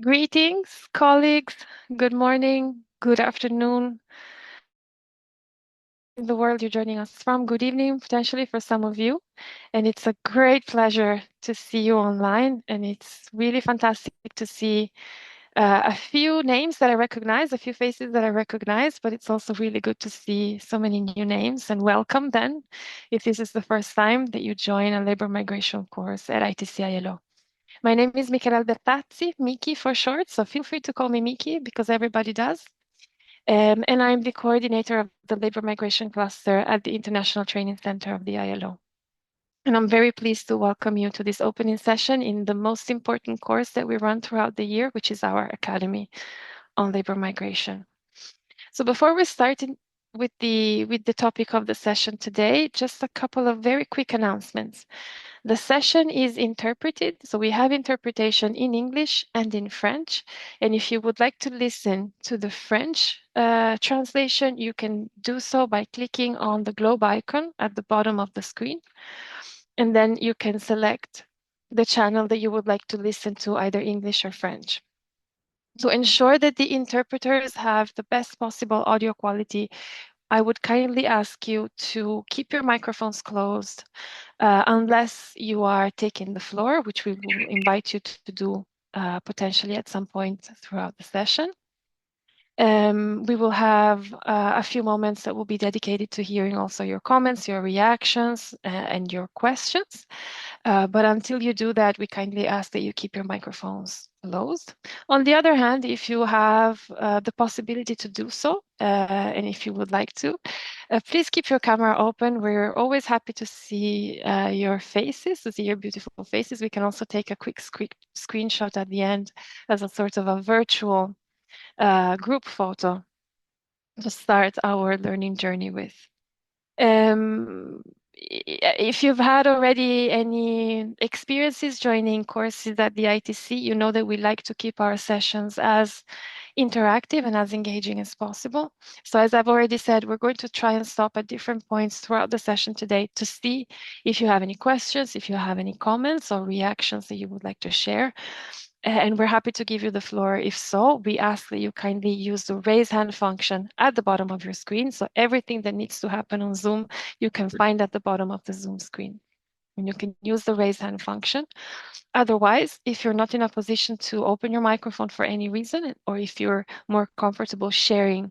Greetings, colleagues. Good morning, good afternoon. In the world you're joining us from, good evening, potentially for some of you. And it's a great pleasure to see you online. And it's really fantastic to see a few names that I recognize, a few faces that I recognize, but it's also really good to see so many new names. And welcome then, if this is the first time that you join a labor migration course at ITCILO. My name is Michela Albertazzi, Miki for short, so feel free to call me Miki because everybody does. And I'm the coordinator of the Labor Migration Cluster at the International Training Center of the ILO. And I'm very pleased to welcome you to this opening session in the most important course that we run throughout the year, which is our Academy on Labor Migration. So before we start with the topic of the session today, just a couple of very quick announcements. The session is interpreted, so we have interpretation in English and in French. And if you would like to listen to the French translation, you can do so by clicking on the globe icon at the bottom of the screen. And then you can select the channel that you would like to listen to, either English or French. To ensure that the interpreters have the best possible audio quality, I would kindly ask you to keep your microphones closed unless you are taking the floor, which we will invite you to do potentially at some point throughout the session. We will have a few moments that will be dedicated to hearing also your comments, your reactions, and your questions. But until you do that, we kindly ask that you keep your microphones closed. On the other hand, if you have the possibility to do so, and if you would like to, please keep your camera open. We're always happy to see your faces, to see your beautiful faces. We can also take a quick screenshot at the end as a sort of a virtual group photo to start our learning journey with. If you've had already any experiences joining courses at the ITC, you know that we like to keep our sessions as interactive and as engaging as possible. So as I've already said, we're going to try and stop at different points throughout the session today to see if you have any questions, if you have any comments or reactions that you would like to share. And we're happy to give you the floor. If so, we ask that you kindly use the raise hand function at the bottom of your screen. So everything that needs to happen on Zoom, you can find at the bottom of the Zoom screen. And you can use the raise hand function. Otherwise, if you're not in a position to open your microphone for any reason, or if you're more comfortable sharing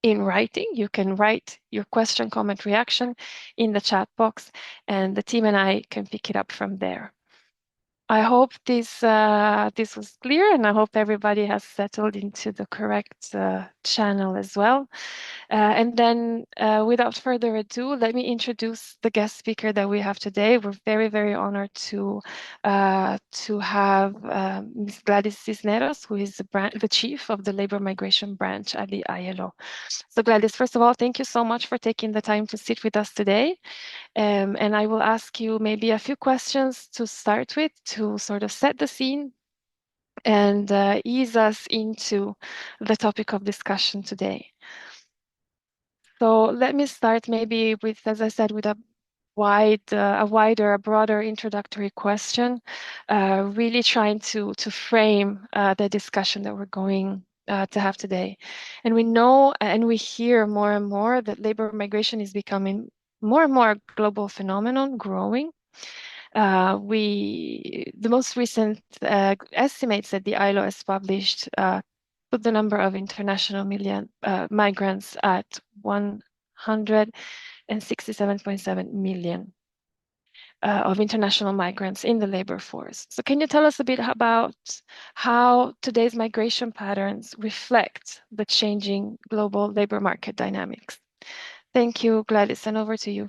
in writing, you can write your question, comment, reaction in the chat box, and the team and I can pick it up from there. I hope this was clear, and I hope everybody has settled into the correct channel as well. And then, without further ado, let me introduce the guest speaker that we have today. We're very, very honored to have Ms. Gladys Cisneros, who is the chief of the Labor Migration Branch at the ILO. So Gladys, first of all, thank you so much for taking the time to sit with us today. And I will ask you maybe a few questions to start with to sort of set the scene and ease us into the topic of discussion today. So let me start maybe with, as I said, with a broader introductory question, really trying to frame the discussion that we're going to have today. And we know and we hear more and more that labor migration is becoming more and more a global phenomenon, growing. The most recent estimates that the ILO has published put the number of international migrants at 167.7 million of international migrants in the labor force. So can you tell us a bit about how today's migration patterns reflect the changing global labor market dynamics? Thank you, Gladys, and over to you.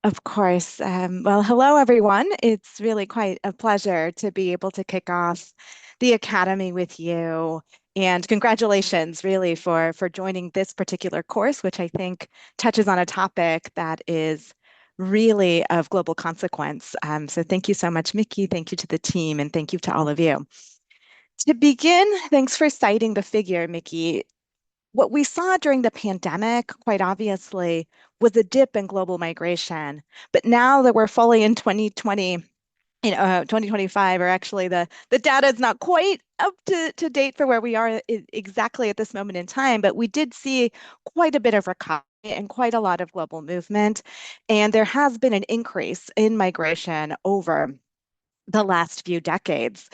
Of course. Well, hello, everyone. It's really quite a pleasure to be able to kick off the Academy with you. And congratulations, really, for joining this particular course, which I think touches on a topic that is really of global consequence. So thank you so much, Mickey. Thank you to the team, and thank you to all of you. To begin, thanks for citing the figure, Mickey. What we saw during the pandemic, quite obviously, was a dip in global migration. But now that we're fully in 2020, 2025, or actually the data is not quite up to date for where we are exactly at this moment in time, but we did see quite a bit of recovery and quite a lot of global movement. And there has been an increase in migration over the last few decades.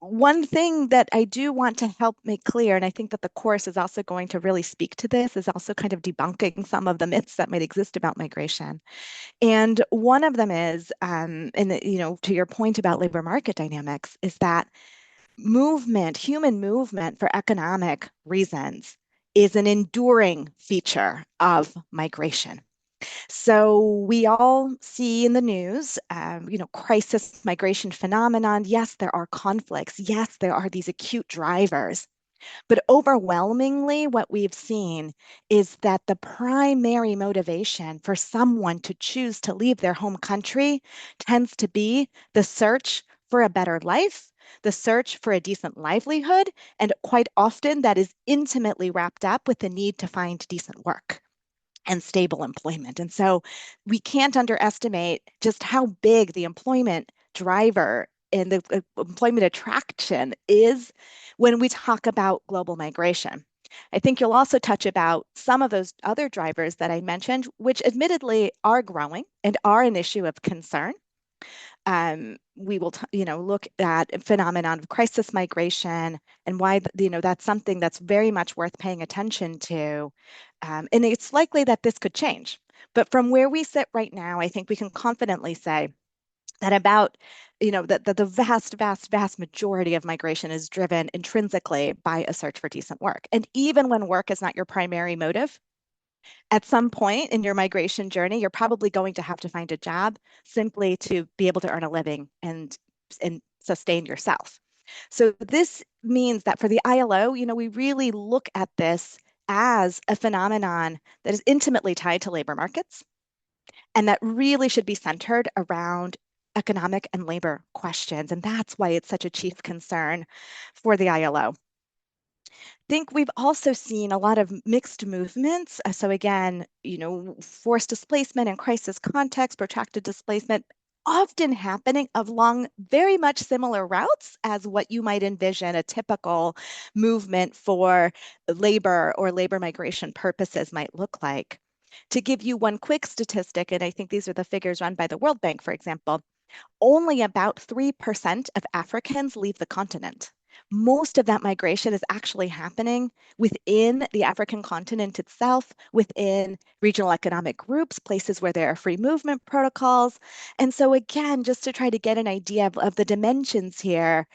One thing that I do want to help make clear, and I think that the course is also going to really speak to this, is also kind of debunking some of the myths that might exist about migration. And one of them is, to your point about labor market dynamics, is that movement, human movement for economic reasons, is an enduring feature of migration. So we all see in the news, crisis migration phenomenon. Yes, there are conflicts. Yes, there are these acute drivers. But overwhelmingly, what we've seen is that the primary motivation for someone to choose to leave their home country tends to be the search for a better life, the search for a decent livelihood, and quite often that is intimately wrapped up with the need to find decent work and stable employment. And so we can't underestimate just how big the employment driver and the employment attraction is when we talk about global migration. I think you'll also touch about some of those other drivers that I mentioned, which admittedly are growing and are an issue of concern. We will, look at a phenomenon of crisis migration and why, that's something that's very much worth paying attention to. And it's likely that this could change. But from where we sit right now, I think we can confidently say that that the vast, vast, vast majority of migration is driven intrinsically by a search for decent work. And even when work is not your primary motive, at some point in your migration journey, you're probably going to have to find a job simply to be able to earn a living and sustain yourself. So this means that for the ILO, we really look at this as a phenomenon that is intimately tied to labor markets and that really should be centered around economic and labor questions. And that's why it's such a chief concern for the ILO. Think we've also seen a lot of mixed movements. So again, forced displacement and crisis context, protracted displacement, often happening along very much similar routes as what you might envision a typical movement for labor or labor migration purposes might look like. To give you one quick statistic, and I think these are the figures run by the World Bank, for example, only about 3% of Africans leave the continent. Most of that migration is actually happening within the African continent itself, within regional economic groups, places where there are free movement protocols. And so, again, just to try to get an idea of the dimensions here,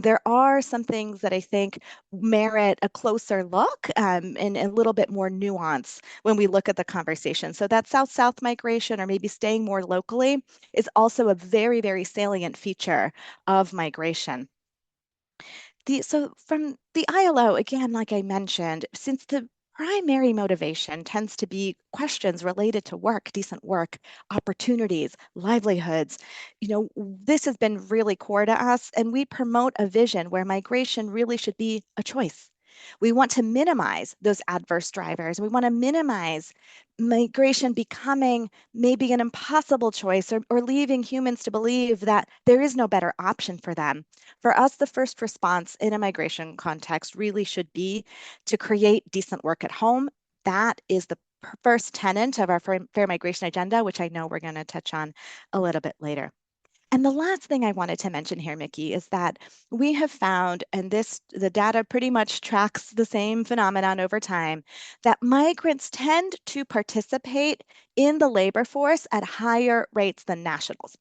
there are some things that I think merit a closer look and a little bit more nuance when we look at the conversation. So, that South-South migration, or maybe staying more locally, is also a very, very salient feature of migration. So from the ILO, again, like I mentioned, since the primary motivation tends to be questions related to work, decent work, opportunities, livelihoods, this has been really core to us, and we promote a vision where migration really should be a choice. We want to minimize those adverse drivers. We want to minimize migration becoming maybe an impossible choice or leaving humans to believe that there is no better option for them. For us, the first response in a migration context really should be to create decent work at home. That is the first tenet of our fair migration agenda, which I know we're going to touch on a little bit later. And the last thing I wanted to mention here, Mickey, is that we have found, and the data pretty much tracks the same phenomenon over time, that migrants tend to participate in the labor force at higher rates than nationals.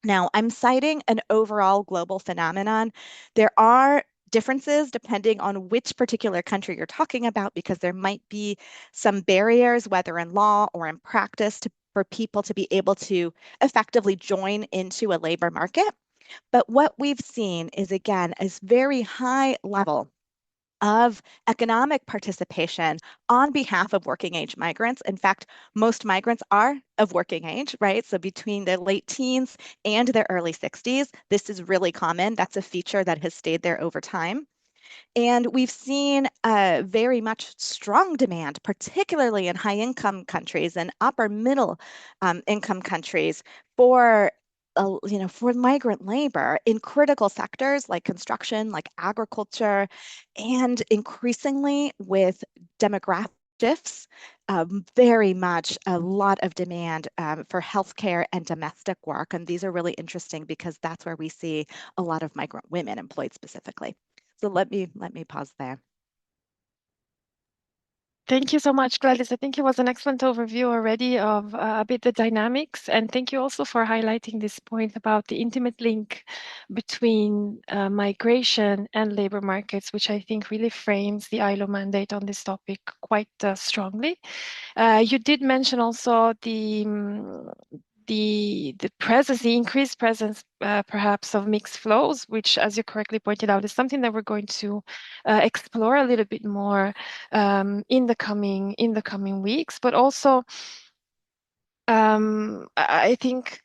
Now, I'm citing an overall global phenomenon. There are differences depending on which particular country you're talking about, because there might be some barriers, whether in law or in practice, for people to be able to effectively join into a labor market. But what we've seen is, again, a very high level of economic participation on behalf of working age migrants. In fact, most migrants are of working age, right? So between their late teens and their early 60s, this is really common. That's a feature that has stayed there over time. And we've seen a very much strong demand, particularly in high income countries and upper middle income countries, for for migrant labor in critical sectors like construction, like agriculture, and increasingly with demographic shifts, very much a lot of demand for healthcare and domestic work. And these are really interesting because that's where we see a lot of migrant women employed specifically. So let me pause there. Thank you so much, Gladys. I think it was an excellent overview already of a bit the dynamics. And thank you also for highlighting this point about the intimate link between migration and labor markets, which I think really frames the ILO mandate on this topic quite strongly. You did mention also the presence, the increased presence, perhaps of mixed flows, which, as you correctly pointed out, is something that we're going to explore a little bit more in the coming weeks. But also, I think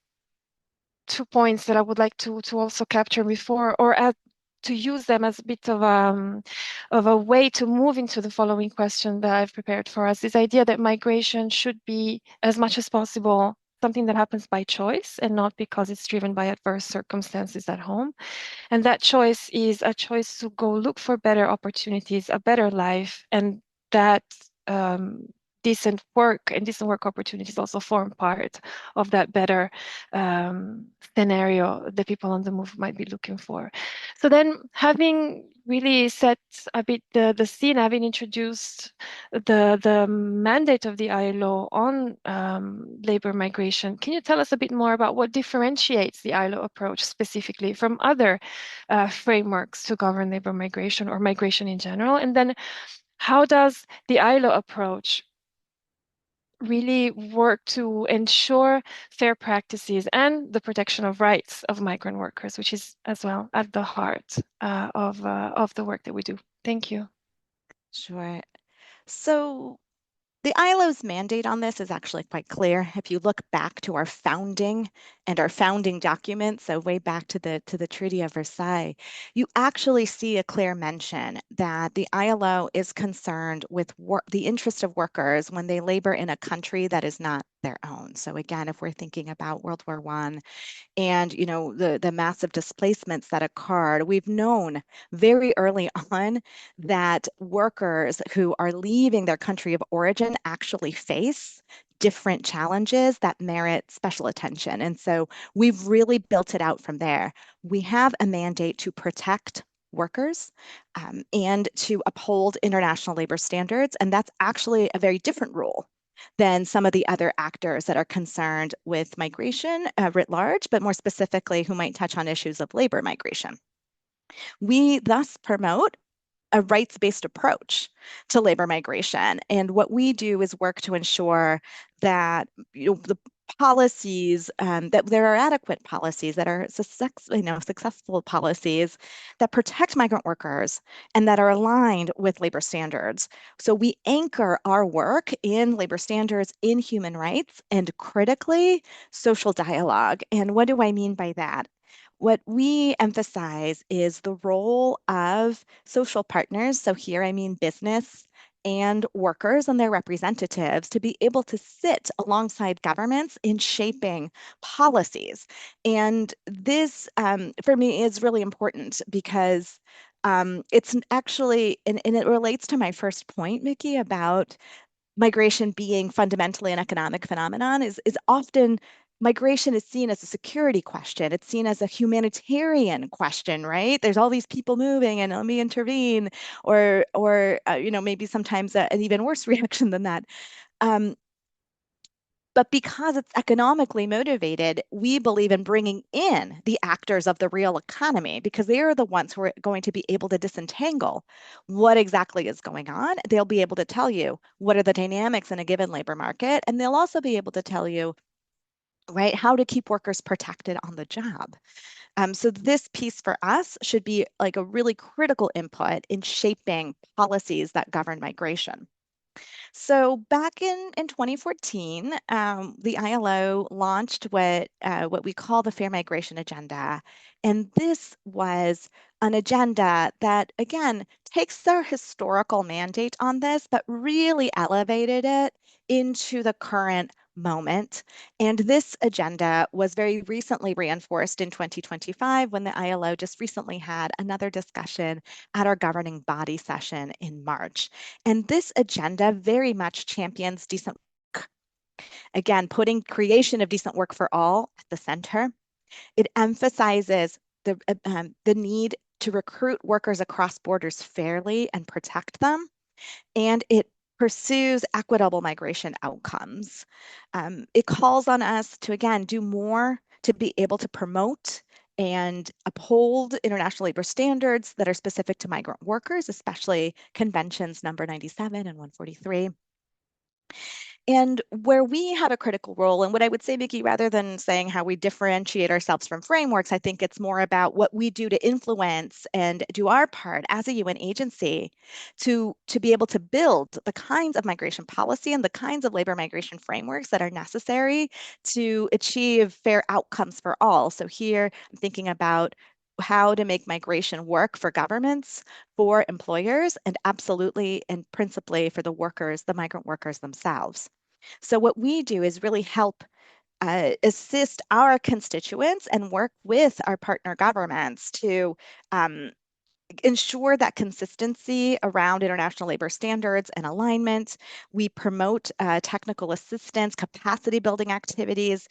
2 points that I would like to also capture before, or add, to use them as a bit of a way to move into the following question that I've prepared for us. This idea that migration should be, as much as possible, something that happens by choice and not because it's driven by adverse circumstances at home. And that choice is a choice to go look for better opportunities, a better life, and that um, decent work opportunities also form part of that better scenario the people on the move might be looking for. So then, having really set a bit the scene, having introduced the mandate of the ILO on labor migration, can you tell us a bit more about what differentiates the ILO approach specifically from other frameworks to govern labor migration or migration in general? And then how does the ILO approach really work to ensure fair practices and the protection of rights of migrant workers, which is as well at the heart of the work that we do? Thank you. Sure. So the ILO's mandate on this is actually quite clear. If you look back to our founding and our founding documents, so way back to the Treaty of Versailles, you actually see a clear mention that the ILO is concerned with the interest of workers when they labor in a country that is not their own. So again, if we're thinking about World War I, and the massive displacements that occurred, we've known very early on that workers who are leaving their country of origin actually face different challenges that merit special attention. And so we've really built it out from there. We have a mandate to protect workers and to uphold international labor standards. And that's actually a very different rule than some of the other actors that are concerned with migration writ large, but more specifically, who might touch on issues of labor migration. We thus promote a rights-based approach to labor migration. And what we do is work to ensure that the policies, that there are adequate policies that are successful policies that protect migrant workers and that are aligned with labor standards. So we anchor our work in labor standards, in human rights, and critically, social dialogue. And what do I mean by that? What we emphasize is the role of social partners. So here I mean business and workers and their representatives to be able to sit alongside governments in shaping policies. And this, for me, is really important because it's actually, and it relates to my first point, Mickey, about migration being fundamentally an economic phenomenon is often migration is seen as a security question. It's seen as a humanitarian question, right? There's all these people moving and let me intervene, or maybe sometimes an even worse reaction than that. Um, but because it's economically motivated, we believe in bringing in the actors of the real economy because they are the ones who are going to be able to disentangle what exactly is going on. They'll be able to tell you what are the dynamics in a given labor market, and they'll also be able to tell you, right, how to keep workers protected on the job. So this piece for us should be like a really critical input in shaping policies that govern migration. So back in 2014, the ILO launched what we call the Fair Migration Agenda. And this was an agenda that, again, takes their historical mandate on this, but really elevated it into the current moment. And this agenda was very recently reinforced in 2025 when the ILO just recently had another discussion at our governing body session in March. And this agenda very much champions decent work. Again, putting creation of decent work for all at the center. It emphasizes the need to recruit workers across borders fairly and protect them, and it pursues equitable migration outcomes. It calls on us to, again, do more to be able to promote and uphold international labor standards that are specific to migrant workers, especially conventions number 97 and 143. And where we have a critical role, and what I would say, Vicki, rather than saying how we differentiate ourselves from frameworks, I think it's more about what we do to influence and do our part as a UN agency to be able to build the kinds of migration policy and the kinds of labor migration frameworks that are necessary to achieve fair outcomes for all. So here I'm thinking about how to make migration work for governments, for employers, and absolutely and principally for the workers, the migrant workers themselves. So what we do is really help assist our constituents and work with our partner governments to um, ensure that consistency around international labor standards and alignment. We promote technical assistance, capacity building activities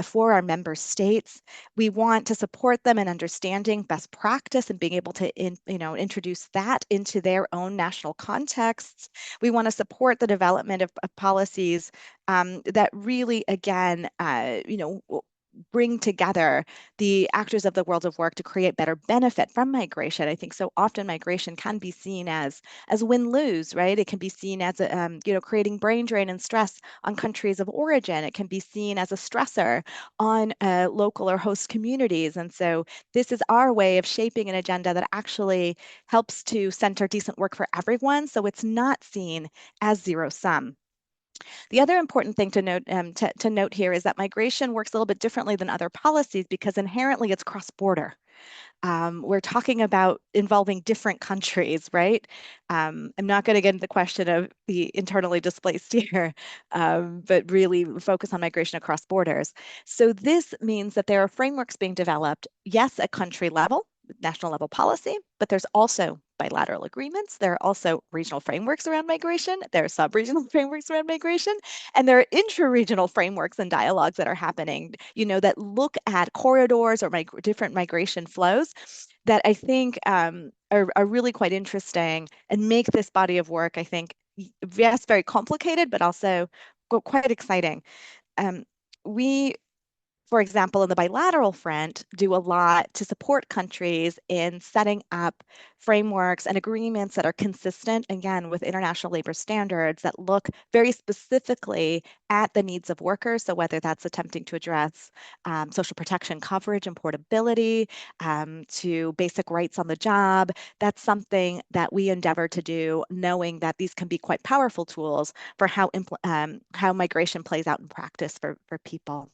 for our member states. We want to support them in understanding best practice and being able to introduce that into their own national contexts. We want to support the development of policies that really, again, bring together the actors of the world of work to create better benefit from migration. I think so often migration can be seen as win-lose, right? It can be seen as creating brain drain and stress on countries of origin. It can be seen as a stressor on local or host communities. And so this is our way of shaping an agenda that actually helps to center decent work for everyone. So it's not seen as zero sum. The other important thing to note to note here is that migration works a little bit differently than other policies because inherently it's cross-border. We're talking about involving different countries, right? I'm not going to get into the question of the internally displaced here, but really focus on migration across borders. So this means that there are frameworks being developed, yes, at country level, national level policy, but there's also bilateral agreements. There are also regional frameworks around migration. There are sub-regional frameworks around migration, and there are intra-regional frameworks and dialogues that are happening, that look at corridors or different migration flows that I think are really quite interesting and make this body of work, I think, yes, very complicated, but also quite exciting. Um, we For example, in the bilateral front, do a lot to support countries in setting up frameworks and agreements that are consistent, again, with international labor standards that look very specifically at the needs of workers. So whether that's attempting to address social protection coverage and portability, to basic rights on the job, that's something that we endeavor to do, knowing that these can be quite powerful tools for how migration plays out in practice for people.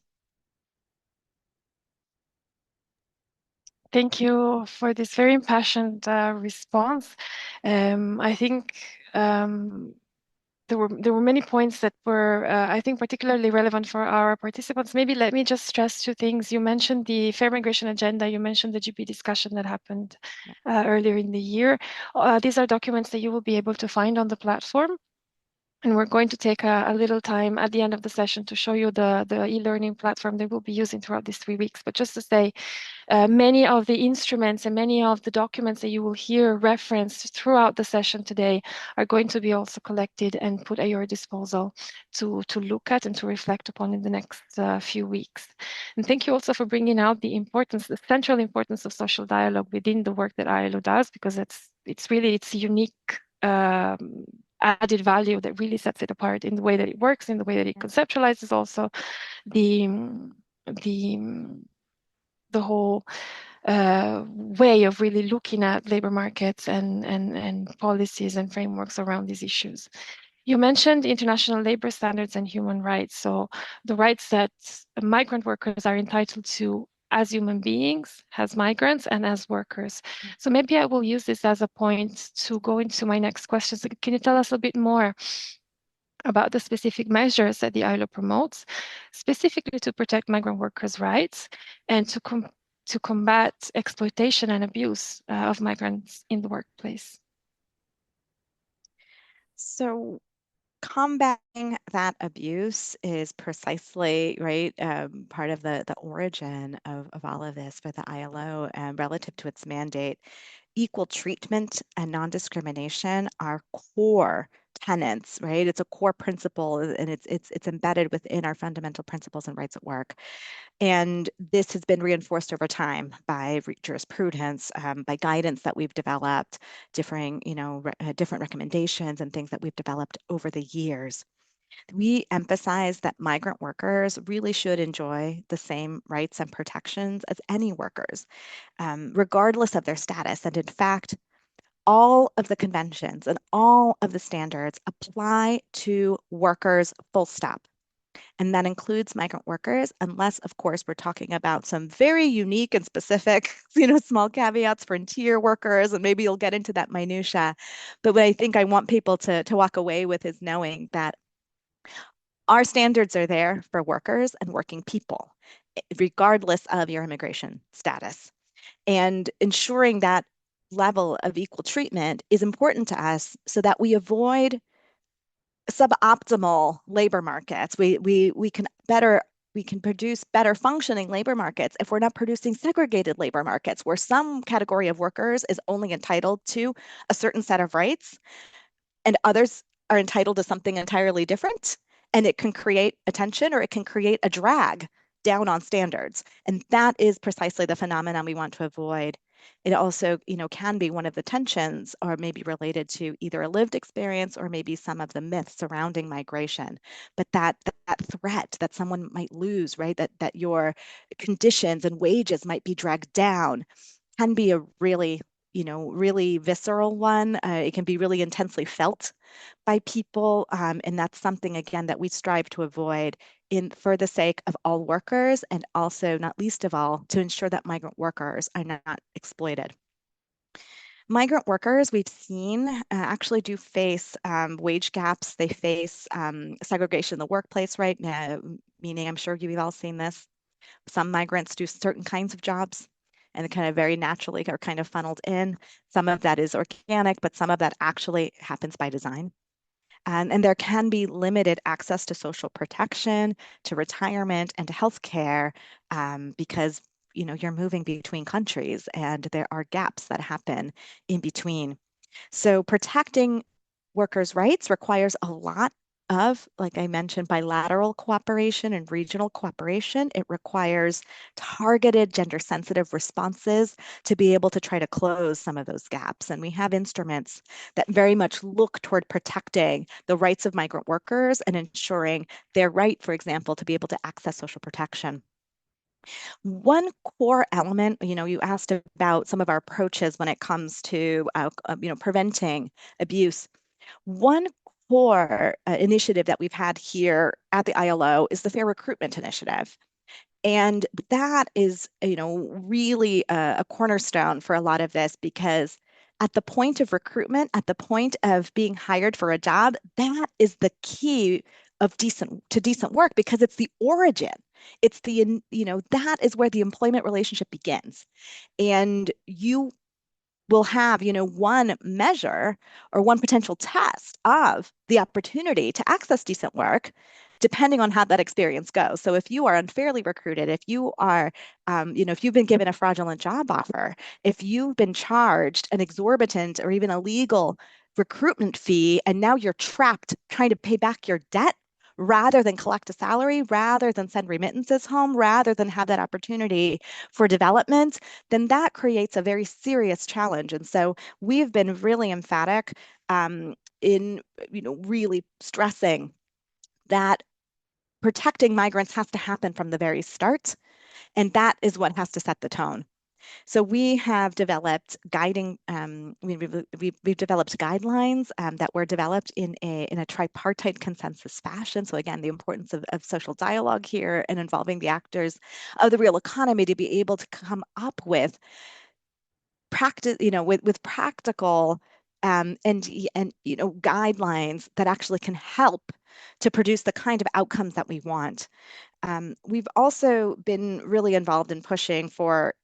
Thank you for this very impassioned response. I think there were many points that were, I think, particularly relevant for our participants. Maybe let me just stress two things. You mentioned the Fair Migration Agenda. You mentioned the GP discussion that happened earlier in the year. These are documents that you will be able to find on the platform. And we're going to take a little time at the end of the session to show you the e-learning platform that we'll be using throughout these 3 weeks. But just to say, many of the instruments and many of the documents that you will hear referenced throughout the session today are going to be also collected and put at your disposal to look at and to reflect upon in the next few weeks. And thank you also for bringing out the central importance of social dialogue within the work that ILO does, because it's unique added value that really sets it apart in the way that it works, in the way that it conceptualizes also the the the whole way of really looking at labor markets and policies and frameworks around these issues. You mentioned international labor standards and human rights. So the rights that migrant workers are entitled to as human beings, as migrants, and as workers. So maybe I will use this as a point to go into my next question. So can you tell us a bit more about the specific measures that the ILO promotes, specifically to protect migrant workers' rights and to combat exploitation and abuse of migrants in the workplace. So combating that abuse is precisely right part of the origin of all of this for the ILO relative to its mandate. Equal treatment and non-discrimination are core tenets, right? It's a core principle, and it's embedded within our fundamental principles and rights at work. And this has been reinforced over time by jurisprudence, by guidance that we've developed, differing, different recommendations and things that we've developed over the years. We emphasize that migrant workers really should enjoy the same rights and protections as any workers, regardless of their status. And in fact, all of the conventions and all of the standards apply to workers, full stop. And that includes migrant workers, unless, of course, we're talking about some very unique and specific, small caveats for interior workers, and maybe you'll get into that minutia. But what I think I want people to walk away with is knowing that our standards are there for workers and working people, regardless of your immigration status. And ensuring that level of equal treatment is important to us so that we avoid suboptimal labor markets. We can produce better functioning labor markets if we're not producing segregated labor markets where some category of workers is only entitled to a certain set of rights and others are entitled to something entirely different. And it can create a tension or it can create a drag down on standards. And that is precisely the phenomenon we want to avoid. It also, can be one of the tensions or maybe related to either a lived experience or maybe some of the myths surrounding migration. But that threat that someone might lose, right? That your conditions and wages might be dragged down can be a really, really visceral one. It can be really intensely felt by people. And that's something, again, that we strive to avoid for the sake of all workers and also, not least of all, to ensure that migrant workers are not exploited. Migrant workers, we've seen, actually do face wage gaps. They face segregation in the workplace, right? Meaning, I'm sure you've all seen this. Some migrants do certain kinds of jobs and kind of very naturally are kind of funneled in. Some of that is organic, but some of that actually happens by design. And there can be limited access to social protection, to retirement, and to healthcare because you're moving between countries and there are gaps that happen in between. So protecting workers' rights requires a lot of, like I mentioned, bilateral cooperation and regional cooperation. It requires targeted gender sensitive responses to be able to try to close some of those gaps. And we have instruments that very much look toward protecting the rights of migrant workers and ensuring their right, for example, to be able to access social protection. One core element, you asked about some of our approaches when it comes to, preventing abuse. One core initiative that we've had here at the ILO is the Fair Recruitment Initiative. And that is, really a cornerstone for a lot of this because at the point of recruitment, at the point of being hired for a job, that is the key of decent work because it's the origin. It's that is where the employment relationship begins. And you will have, one measure or one potential test of the opportunity to access decent work, depending on how that experience goes. So if you are unfairly recruited, if you are, if you've been given a fraudulent job offer, if you've been charged an exorbitant or even illegal recruitment fee, and now you're trapped trying to pay back your debt rather than collect a salary, rather than send remittances home, rather than have that opportunity for development, then that creates a very serious challenge. And so we've been really emphatic in, really stressing that protecting migrants has to happen from the very start. And that is what has to set the tone. So we have developed we've developed guidelines that were developed in a tripartite consensus fashion. So again, the importance of social dialogue here and involving the actors of the real economy to be able to come up with practice, with practical and guidelines that actually can help to produce the kind of outcomes that we want. We've also been really involved in pushing for,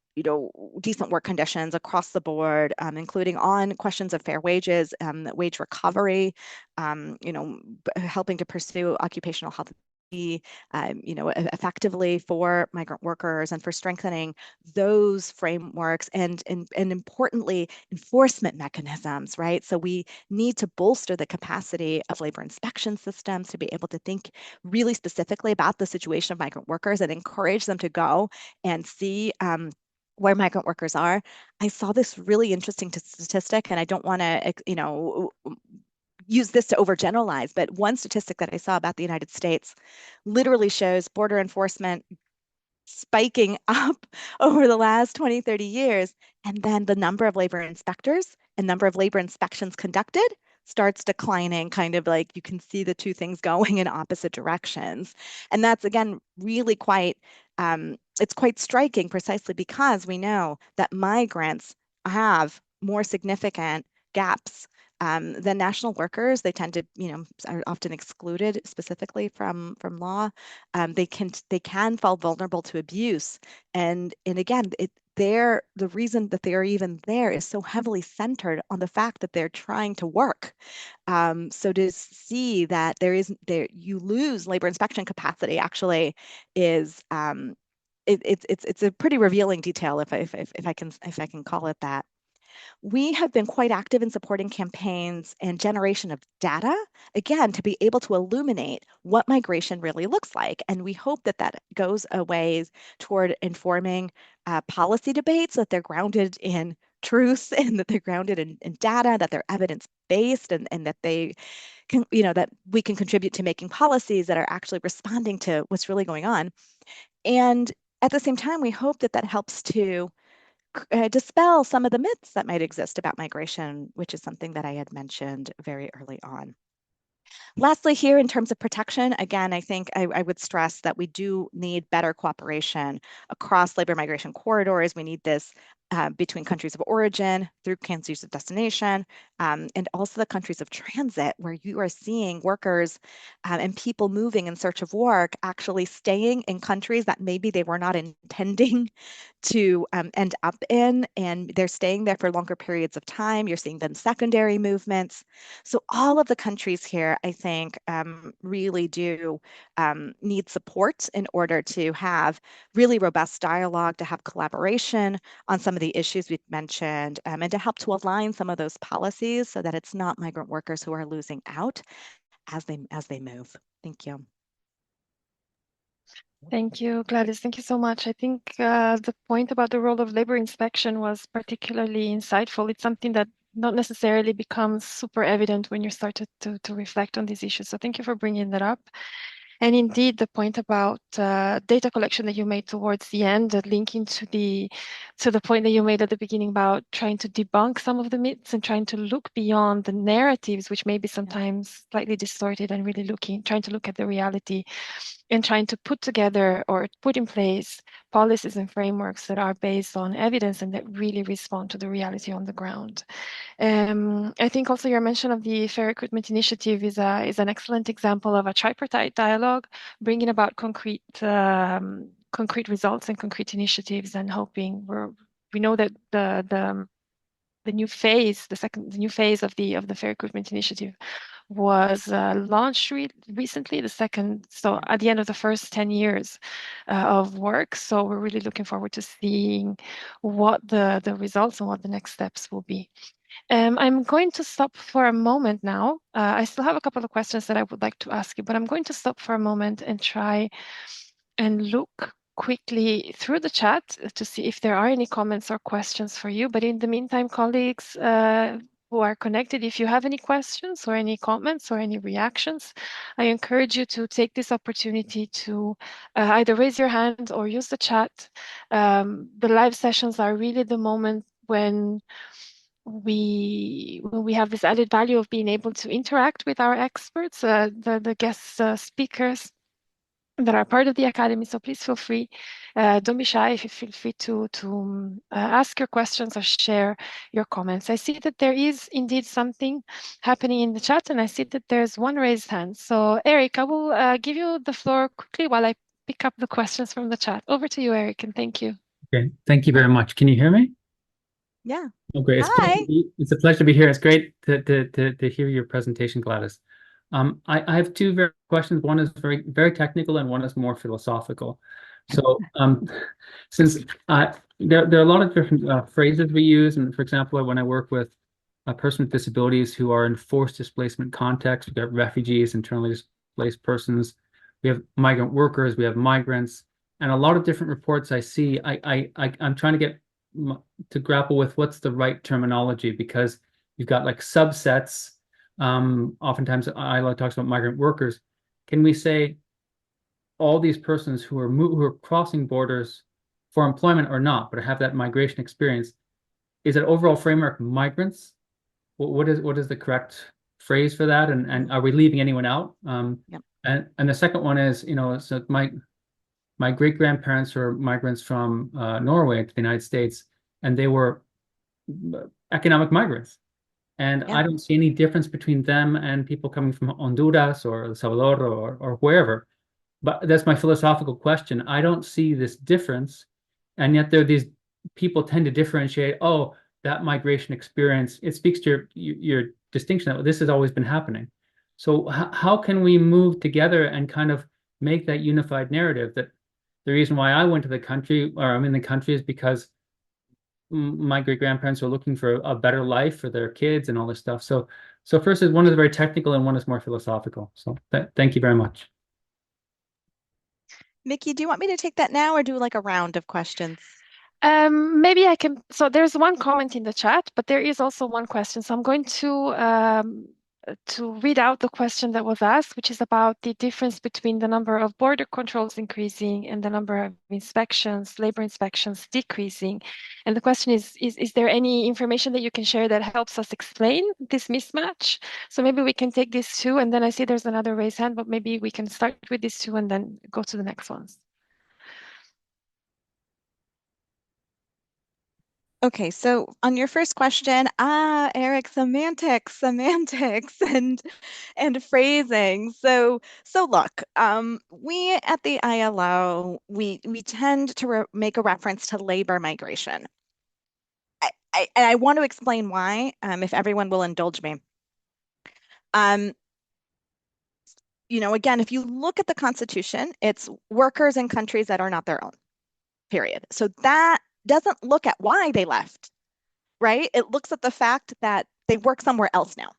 decent work conditions across the board, including on questions of fair wages, wage recovery, helping to pursue occupational health, effectively for migrant workers and for strengthening those frameworks and importantly, enforcement mechanisms, right? So we need to bolster the capacity of labor inspection systems to be able to think really specifically about the situation of migrant workers and encourage them to go and see where migrant workers are. I saw this really interesting statistic, and I don't want to, use this to overgeneralize, but one statistic that I saw about the United States literally shows border enforcement spiking up over the last 20, 30 years. And then the number of labor inspectors and number of labor inspections conducted starts declining, kind of like you can see the two things going in opposite directions. And that's, again, really it's quite striking precisely because we know that migrants have more significant gaps than national workers. They tend to, are often excluded specifically from law. They can fall vulnerable to abuse, and again, the reason that they are even there is so heavily centered on the fact that they're trying to work. So to see that you lose labor inspection capacity actually is it's a pretty revealing detail if I can call it that. We have been quite active in supporting campaigns and generation of data, again, to be able to illuminate what migration really looks like. And we hope that that goes a ways toward informing policy debates, that they're grounded in truth and that they're grounded in data, that they're evidence-based, and that they can, that we can contribute to making policies that are actually responding to what's really going on. And at the same time, we hope that that helps to dispel some of the myths that might exist about migration, which is something that I had mentioned very early on. Lastly, here in terms of protection, again, I think I would stress that we do need better cooperation across labor migration corridors. We need this between countries of origin, through countries of destination, and also the countries of transit, where you are seeing workers and people moving in search of work actually staying in countries that maybe they were not intending to end up in, and they're staying there for longer periods of time. You're seeing then secondary movements. So all of the countries here, I think, really do need support in order to have really robust dialogue, to have collaboration on some of the issues we've mentioned, and to help to align some of those policies so that it's not migrant workers who are losing out as they move. Thank you. Thank you, Gladys. Thank you so much. I think the point about the role of labor inspection was particularly insightful. It's something that not necessarily becomes super evident when you start to reflect on these issues. So thank you for bringing that up. And indeed, the point about data collection that you made towards the end, linking to the point that you made at the beginning about trying to debunk some of the myths and trying to look beyond the narratives, which may be sometimes slightly distorted, and really trying to look at the reality and trying to put together or put in place policies and frameworks that are based on evidence and that really respond to the reality on the ground. I think also your mention of the Fair Recruitment Initiative is an excellent example of a tripartite dialogue, bringing about concrete results and concrete initiatives, and hoping we know that the new phase, the new phase of the Fair Recruitment Initiative was launched recently, the second, so at the end of the first 10 years of work. So we're really looking forward to seeing what the results and what the next steps will be. I'm going to stop for a moment now. I still have a couple of questions that I would like to ask you, but I'm going to stop for a moment and try and look quickly through the chat to see if there are any comments or questions for you. But in the meantime, colleagues who are connected, if you have any questions or any comments or any reactions, I encourage you to take this opportunity to either raise your hand or use the chat. The live sessions are really the moment when we have this added value of being able to interact with our experts, the guest speakers, that are part of the Academy. So please feel free. Don't be shy. If you feel free to ask your questions or share your comments. I see that there is indeed something happening in the chat, and I see that there's one raised hand. So Eric, I will give you the floor quickly while I pick up the questions from the chat. Over to you, Eric, and thank you. Okay, thank you very much. Can you hear me? Yeah. Oh, great. Hi. It's a pleasure to be here. It's great to hear your presentation, Gladys. I have two very questions. One is very technical and one is more philosophical. So since there are a lot of different phrases we use, and for example, when I work with a person with disabilities who are in forced displacement contexts, we've got refugees, internally displaced persons, we have migrant workers, we have migrants, and a lot of different reports I see. I'm trying to get to grapple with what's the right terminology because you've got like subsets. Oftentimes, ILO talks about migrant workers. Can we say all these persons who are crossing borders for employment or not, but have that migration experience? Is it overall framework migrants? What is the correct phrase for that? And are we leaving anyone out? Yep. And the second one is, so my great grandparents were migrants from Norway to the United States, and they were economic migrants. And Yeah. I don't see any difference between them and people coming from Honduras or El Salvador or wherever. But that's my philosophical question. I don't see this difference. And yet there are these people tend to differentiate, oh, that migration experience, it speaks to your distinction that this has always been happening. So how can we move together and kind of make that unified narrative that the reason why I went to the country or I'm in the country is because my great grandparents are looking for a better life for their kids and all this stuff. So first is one is very technical and one is more philosophical. So thank you very much. Mickey, do you want me to take that now or do like a round of questions? Maybe I can. So there's one comment in the chat, but there is also one question. So I'm going to read out the question that was asked, which is about the difference between the number of border controls increasing and the number of inspections, labor inspections decreasing. And the question is there any information that you can share that helps us explain this mismatch? So maybe we can take these two, and then I see there's another raised hand, but maybe we can start with these two and then go to the next ones. Okay, so on your first question, Eric, semantics, and phrasing. So look, we at the ILO, we tend to make a reference to labor migration. And I want to explain why, if everyone will indulge me. Again, if you look at the Constitution, it's workers in countries that are not their own, period. So that doesn't look at why they left, right? It looks at the fact that they work somewhere else now.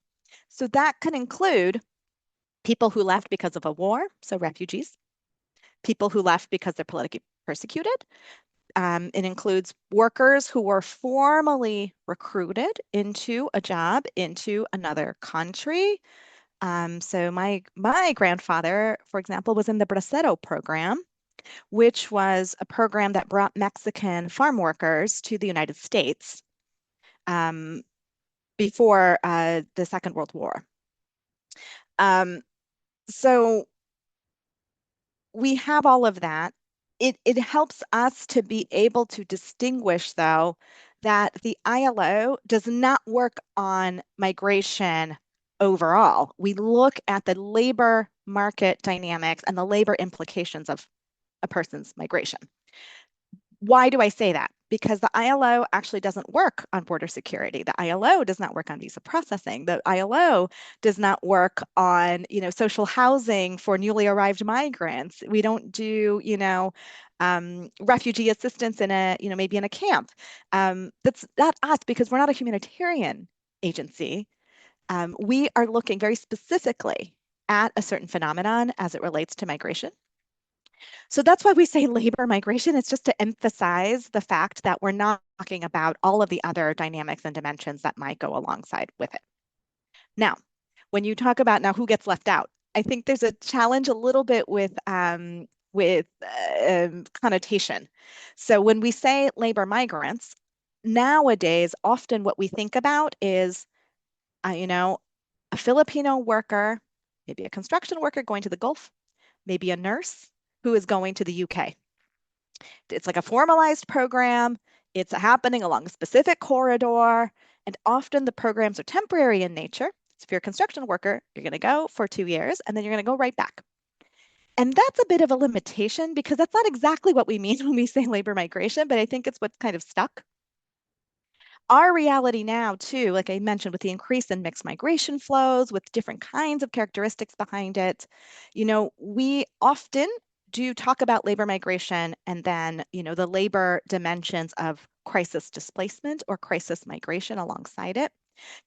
So that could include people who left because of a war, so refugees, people who left because they're politically persecuted. It includes workers who were formally recruited into a job into another country. So my grandfather, for example, was in the Bracero program, which was a program that brought Mexican farm workers to the United States before the Second World War. So we have all of that. It helps us to be able to distinguish, though, that the ILO does not work on migration overall. We look at the labor market dynamics and the labor implications of a person's migration. Why do I say that? Because the ILO actually doesn't work on border security. The ILO does not work on visa processing. The ILO does not work on, social housing for newly arrived migrants. We don't do, refugee assistance in maybe in a camp. That's not us because we're not a humanitarian agency. We are looking very specifically at a certain phenomenon as it relates to migration. So that's why we say labor migration. It's just to emphasize the fact that we're not talking about all of the other dynamics and dimensions that might go alongside with it. Now, when you talk about now who gets left out, I think there's a challenge a little bit with connotation. So when we say labor migrants, nowadays, often what we think about is, a Filipino worker, maybe a construction worker going to the Gulf, maybe a nurse, who is going to the UK. It's like a formalized program. It's happening along a specific corridor, and often the programs are temporary in nature. So if you're a construction worker, you're going to go for 2 years, and then you're going to go right back. And that's a bit of a limitation because that's not exactly what we mean when we say labor migration, but I think it's what's kind of stuck. Our reality now, too, like I mentioned, with the increase in mixed migration flows, with different kinds of characteristics behind it, we often do talk about labor migration and then, the labor dimensions of crisis displacement or crisis migration alongside it,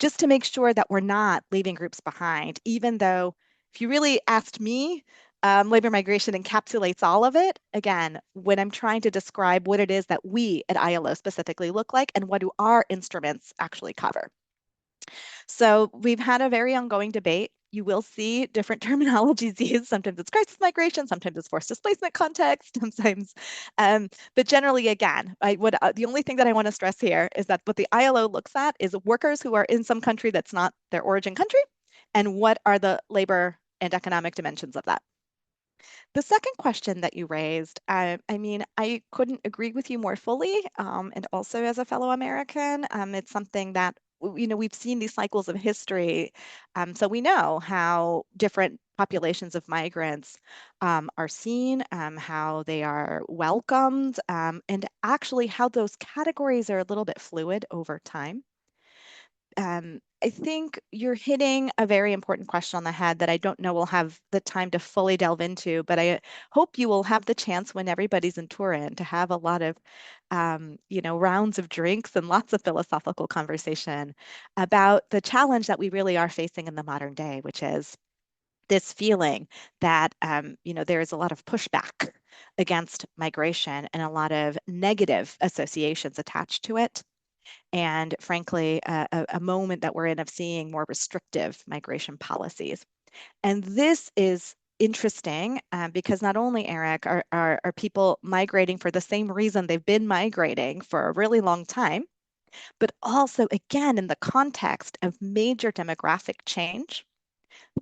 just to make sure that we're not leaving groups behind, even though if you really asked me, labor migration encapsulates all of it. Again, when I'm trying to describe what it is that we at ILO specifically look like and what do our instruments actually cover. So we've had a very ongoing debate. You will see different terminologies used. Sometimes it's crisis migration, sometimes it's forced displacement context, sometimes, but generally, again, the only thing that I want to stress here is that what the ILO looks at is workers who are in some country that's not their origin country, and what are the labor and economic dimensions of that. The second question that you raised, I mean, I couldn't agree with you more fully. And also as a fellow American, it's something that, we've seen these cycles of history. So we know how different populations of migrants are seen, how they are welcomed, and actually how those categories are a little bit fluid over time. I think you're hitting a very important question on the head that I don't know we'll have the time to fully delve into, but I hope you will have the chance when everybody's in Turin to have a lot of, rounds of drinks and lots of philosophical conversation about the challenge that we really are facing in the modern day, which is this feeling that, there is a lot of pushback against migration and a lot of negative associations attached to it, and frankly, a moment that we're in of seeing more restrictive migration policies. And this is interesting because not only, Eric, are people migrating for the same reason they've been migrating for a really long time, but also, again, in the context of major demographic change,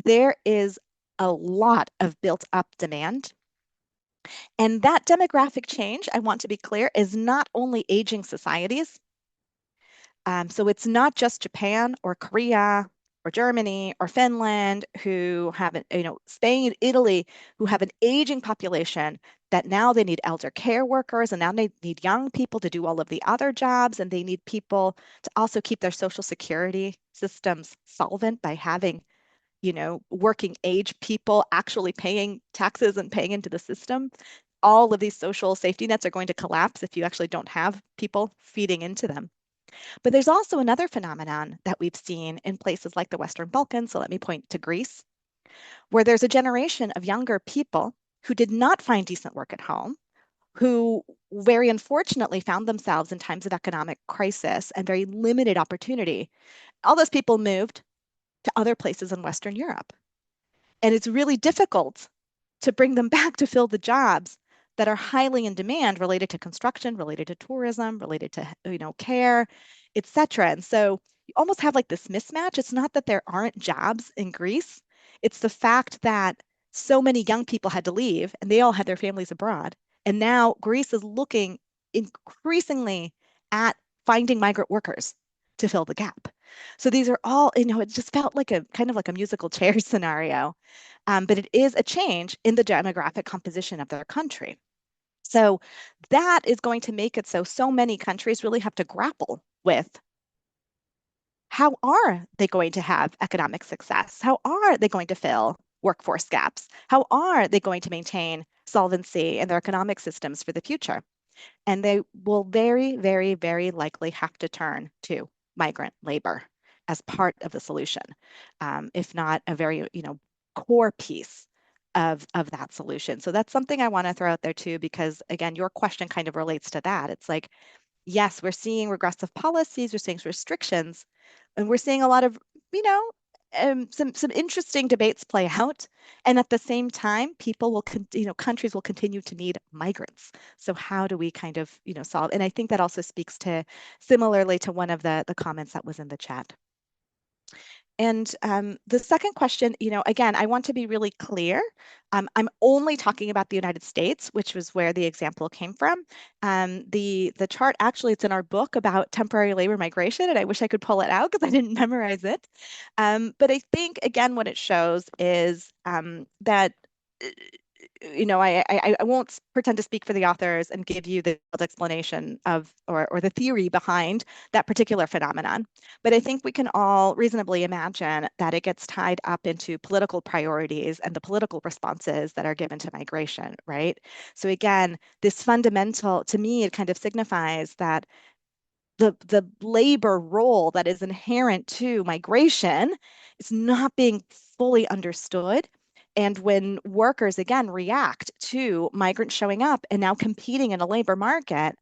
there is a lot of built up demand. And that demographic change, I want to be clear, is not only aging societies. So it's not just Japan or Korea or Germany or Finland who have, Spain, Italy, who have an aging population that now they need elder care workers and now they need young people to do all of the other jobs, and they need people to also keep their social security systems solvent by having, working age people actually paying taxes and paying into the system. All of these social safety nets are going to collapse if you actually don't have people feeding into them. But there's also another phenomenon that we've seen in places like the Western Balkans. So let me point to Greece, where there's a generation of younger people who did not find decent work at home, who very unfortunately found themselves in times of economic crisis and very limited opportunity. All those people moved to other places in Western Europe. And it's really difficult to bring them back to fill the jobs that are highly in demand related to construction, related to tourism, related to, care, et cetera. And so you almost have like this mismatch. It's not that there aren't jobs in Greece. It's the fact that so many young people had to leave and they all had their families abroad. And now Greece is looking increasingly at finding migrant workers to fill the gap. So these are all, it just felt like a kind of like a musical chair scenario. But it is a change in the demographic composition of their country. So that is going to make it so many countries really have to grapple with how are they going to have economic success? How are they going to fill workforce gaps? How are they going to maintain solvency in their economic systems for the future? And they will very, very, very likely have to turn to migrant labor as part of the solution, if not a very, core piece of that solution. So that's something I want to throw out there too, because again, your question kind of relates to that. It's like, yes, we're seeing regressive policies, we're seeing restrictions, and we're seeing a lot of, some interesting debates play out. And at the same time, people will, countries will continue to need migrants. So how do we kind of, solve? And I think that also speaks to similarly to one of the comments that was in the chat. And the second question, again, I want to be really clear. I'm only talking about the United States, which was where the example came from. The chart, actually, it's in our book about temporary labor migration, and I wish I could pull it out because I didn't memorize it. But I think, again, what it shows is that I won't pretend to speak for the authors and give you the explanation of or the theory behind that particular phenomenon. But I think we can all reasonably imagine that it gets tied up into political priorities and the political responses that are given to migration, right? So again, this fundamental, to me, it kind of signifies that the labor role that is inherent to migration is not being fully understood. And when workers again react to migrants showing up and now competing in a labor market,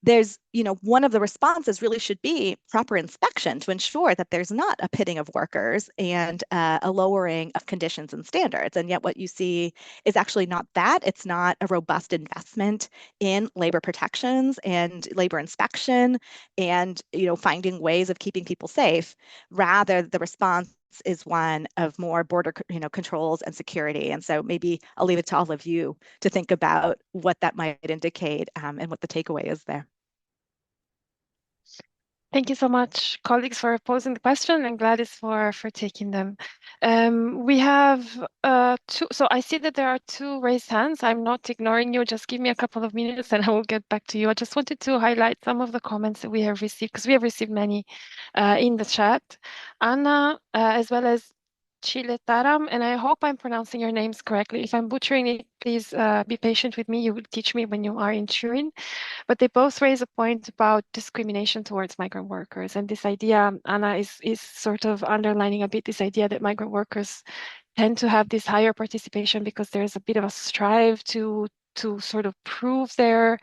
there's, one of the responses really should be proper inspection to ensure that there's not a pitting of workers and a lowering of conditions and standards. And yet what you see is actually not that. It's not a robust investment in labor protections and labor inspection and, finding ways of keeping people safe. Rather, the response is one of more border, controls and security. And so maybe I'll leave it to all of you to think about what that might indicate and what the takeaway is there. Thank you so much, colleagues, for posing the question, and Gladys for taking them. We have two, so I see that there are two raised hands. I'm not ignoring you. Just give me a couple of minutes and I will get back to you. I just wanted to highlight some of the comments that we have received, because we have received many in the chat. Anna, as well as Chiletaram, and I hope I'm pronouncing your names correctly. If I'm butchering it, please be patient with me. You will teach me when you are in Turin. But they both raise a point about discrimination towards migrant workers. And this idea, Anna, is sort of underlining a bit this idea that migrant workers tend to have this higher participation because there's a bit of a strive to sort of prove the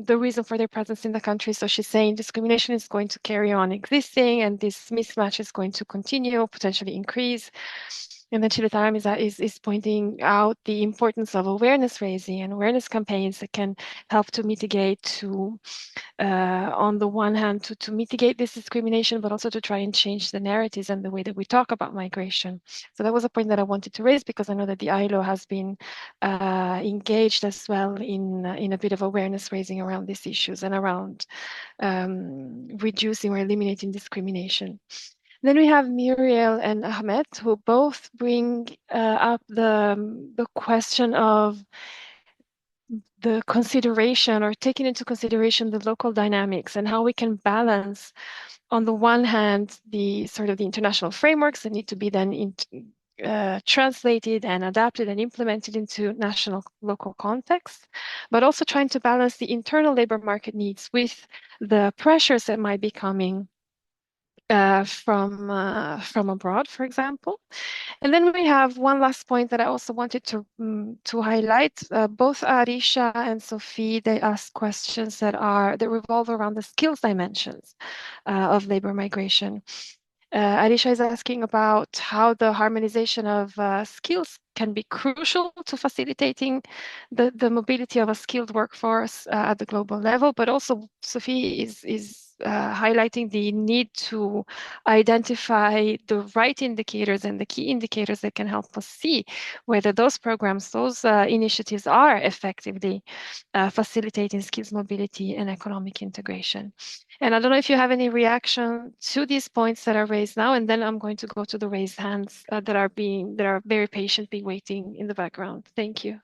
reason for their presence in the country. So she's saying discrimination is going to carry on existing, and this mismatch is going to continue, potentially increase. And then Chile Time is pointing out the importance of awareness raising and awareness campaigns that can help to mitigate on the one hand, to mitigate this discrimination, but also to try and change the narratives and the way that we talk about migration. So that was a point that I wanted to raise, because I know that the ILO has been engaged as well in a bit of awareness raising around these issues and around reducing or eliminating discrimination. Then we have Muriel and Ahmed, who both bring up the question of the consideration, or taking into consideration, the local dynamics and how we can balance, on the one hand, the sort of the international frameworks that need to be then translated and adapted and implemented into national local context, but also trying to balance the internal labor market needs with the pressures that might be coming from abroad, for example. And then we have one last point that I also wanted to highlight. Both Arisha and Sophie, they ask questions that revolve around the skills dimensions of labor migration. Arisha is asking about how the harmonization of skills can be crucial to facilitating the mobility of a skilled workforce at the global level, but also Sophie is highlighting the need to identify the right indicators and the key indicators that can help us see whether those programs, those initiatives are effectively facilitating skills mobility and economic integration. And I don't know if you have any reaction to these points that are raised now, and then I'm going to go to the raised hands that are very patiently waiting in the background. Thank you.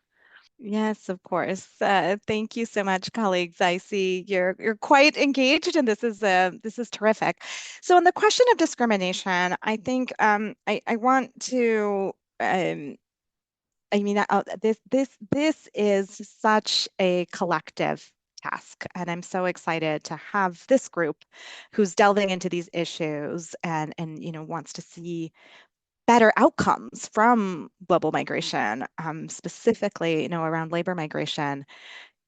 Yes, of course. Thank you so much, colleagues. I see you're quite engaged, and this is terrific. So, on the question of discrimination, I think I want to. I mean, this is such a collective task, and I'm so excited to have this group who's delving into these issues and wants to see better outcomes from global migration, specifically, around labor migration.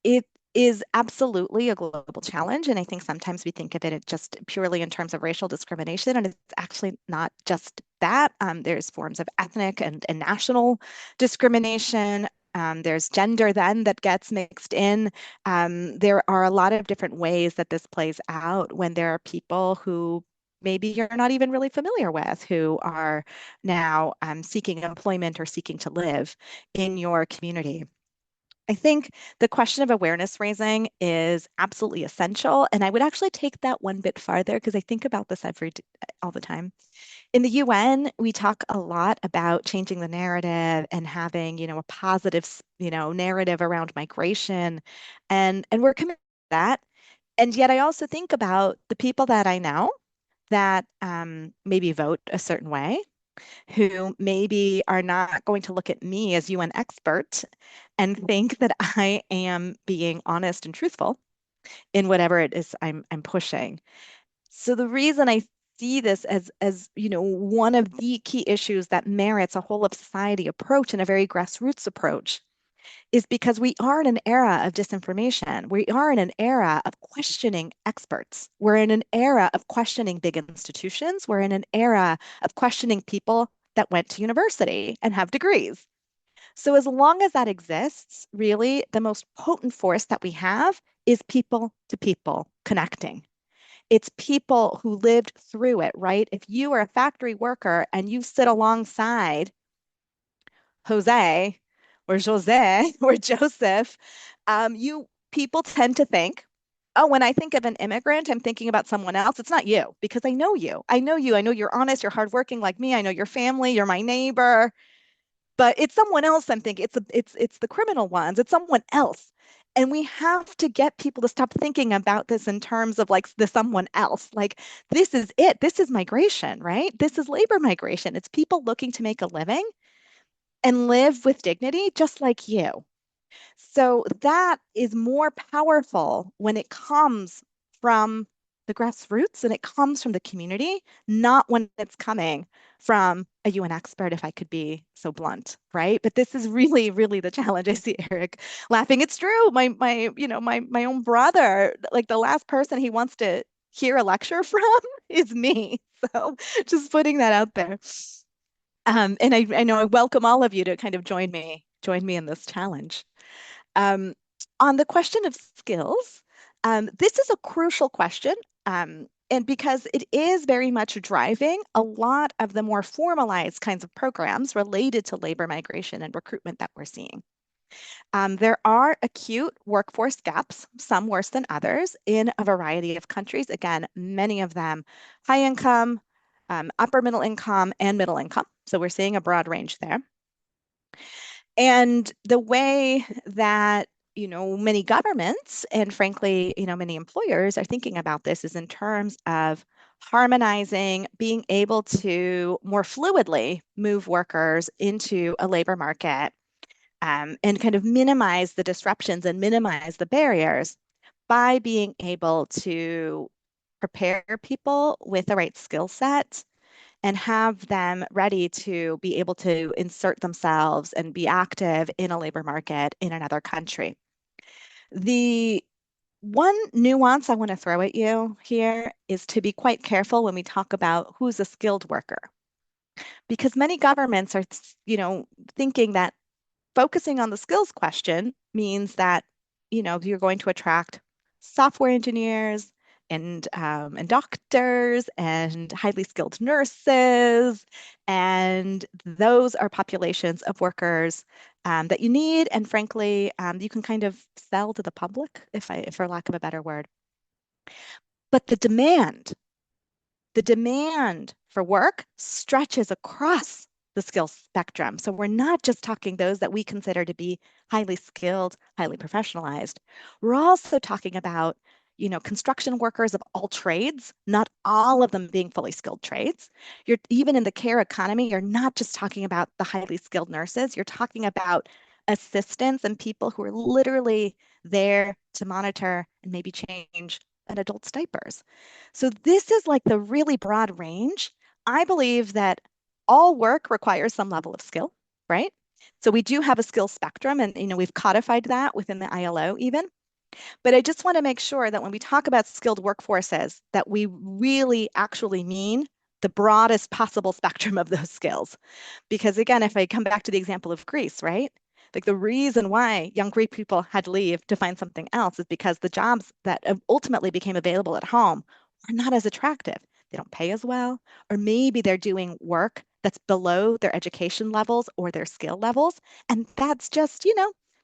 It is absolutely a global challenge, and I think sometimes we think of it just purely in terms of racial discrimination, and it's actually not just that. There's forms of ethnic and national discrimination. There's gender then that gets mixed in. There are a lot of different ways that this plays out when there are people who maybe you're not even really familiar with who are now seeking employment or seeking to live in your community. I think the question of awareness raising is absolutely essential. And I would actually take that one bit farther because I think about this all the time. In the UN, we talk a lot about changing the narrative and having, a positive, narrative around migration. And we're committed to that. And yet I also think about the people that I know that maybe vote a certain way, who maybe are not going to look at me as UN expert and think that I am being honest and truthful in whatever it is I'm pushing. So the reason I see this as one of the key issues that merits a whole of society approach and a very grassroots approach is because we are in an era of disinformation. We are in an era of questioning experts. We're in an era of questioning big institutions. We're in an era of questioning people that went to university and have degrees. So as long as that exists, really, the most potent force that we have is people to people connecting. It's people who lived through it, right? If you are a factory worker and you sit alongside Jose or Jose or Joseph, you people tend to think, oh, when I think of an immigrant, I'm thinking about someone else. It's not you because I know you. I know you. I know you're honest, you're hardworking like me. I know your family, you're my neighbor, but it's someone else I'm thinking. It's the criminal ones. It's someone else. And we have to get people to stop thinking about this in terms of like the someone else. Like, this is it. This is migration, right? This is labor migration. It's people looking to make a living and live with dignity, just like you. So that is more powerful when it comes from the grassroots and it comes from the community, not when it's coming from a UN expert, if I could be so blunt, right? But this is really, really the challenge. I see Eric laughing. It's true. My own brother, like the last person he wants to hear a lecture from is me. So just putting that out there. And I know I welcome all of you to kind of join me in this challenge. Um, on the question of skills, this is a crucial question. And because it is very much driving a lot of the more formalized kinds of programs related to labor migration and recruitment that we're seeing. There are acute workforce gaps, some worse than others, in a variety of countries. Again, many of them high income, upper middle income, and middle income. So we're seeing a broad range there. And the way that many governments and frankly, many employers are thinking about this is in terms of harmonizing, being able to more fluidly move workers into a labor market and kind of minimize the disruptions and minimize the barriers by being able to prepare people with the right skill set and have them ready to be able to insert themselves and be active in a labor market in another country. The one nuance I want to throw at you here is to be quite careful when we talk about who's a skilled worker, because many governments are, thinking that focusing on the skills question means that, you're going to attract software engineers and doctors and highly skilled nurses. And those are populations of workers that you need. And frankly, you can kind of sell to the public, for lack of a better word. But the demand for work stretches across the skill spectrum. So we're not just talking those that we consider to be highly skilled, highly professionalized. We're also talking about, construction workers of all trades, not all of them being fully skilled trades. You're even in the care economy, you're not just talking about the highly skilled nurses, you're talking about assistants and people who are literally there to monitor and maybe change an adult's diapers. So this is like the really broad range. I believe that all work requires some level of skill, right? So we do have a skill spectrum and we've codified that within the ILO even. But I just want to make sure that when we talk about skilled workforces, that we really actually mean the broadest possible spectrum of those skills. Because again, if I come back to the example of Greece, right? Like the reason why young Greek people had to leave to find something else is because the jobs that ultimately became available at home are not as attractive. they don't pay as well, or maybe they're doing work that's below their education levels or their skill levels. And that's just,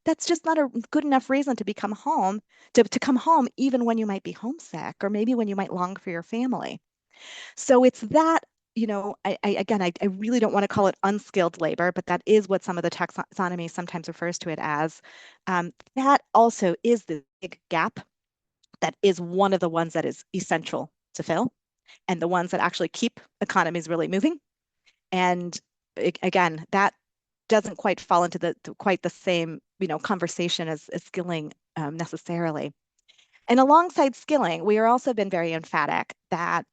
that's just not a good enough reason to become home, to come home even when you might be homesick or maybe when you might long for your family. So it's that, I really don't want to call it unskilled labor, but that is what some of the taxonomy sometimes refers to it as. That also is the big gap that is one of the ones that is essential to fill and the ones that actually keep economies really moving. And again, that doesn't quite fall into quite the same, conversation as skilling necessarily. And alongside skilling, we are also been very emphatic that,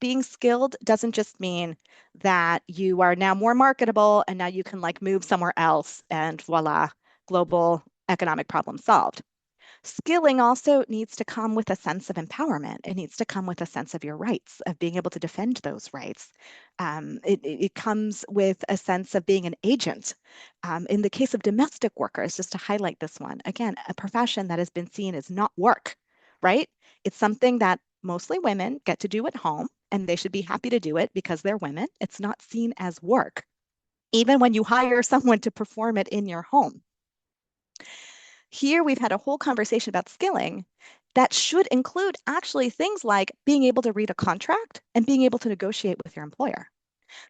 being skilled doesn't just mean that you are now more marketable and now you can like move somewhere else and voila, global economic problem solved. Skilling also needs to come with a sense of empowerment. It needs to come with a sense of your rights, of being able to defend those rights. It comes with a sense of being an agent. In the case of domestic workers, just to highlight this one, again, a profession that has been seen as not work, right? It's something that mostly women get to do at home, and they should be happy to do it because they're women. It's not seen as work, even when you hire someone to perform it in your home. Here we've had a whole conversation about skilling that should include actually things like being able to read a contract and being able to negotiate with your employer.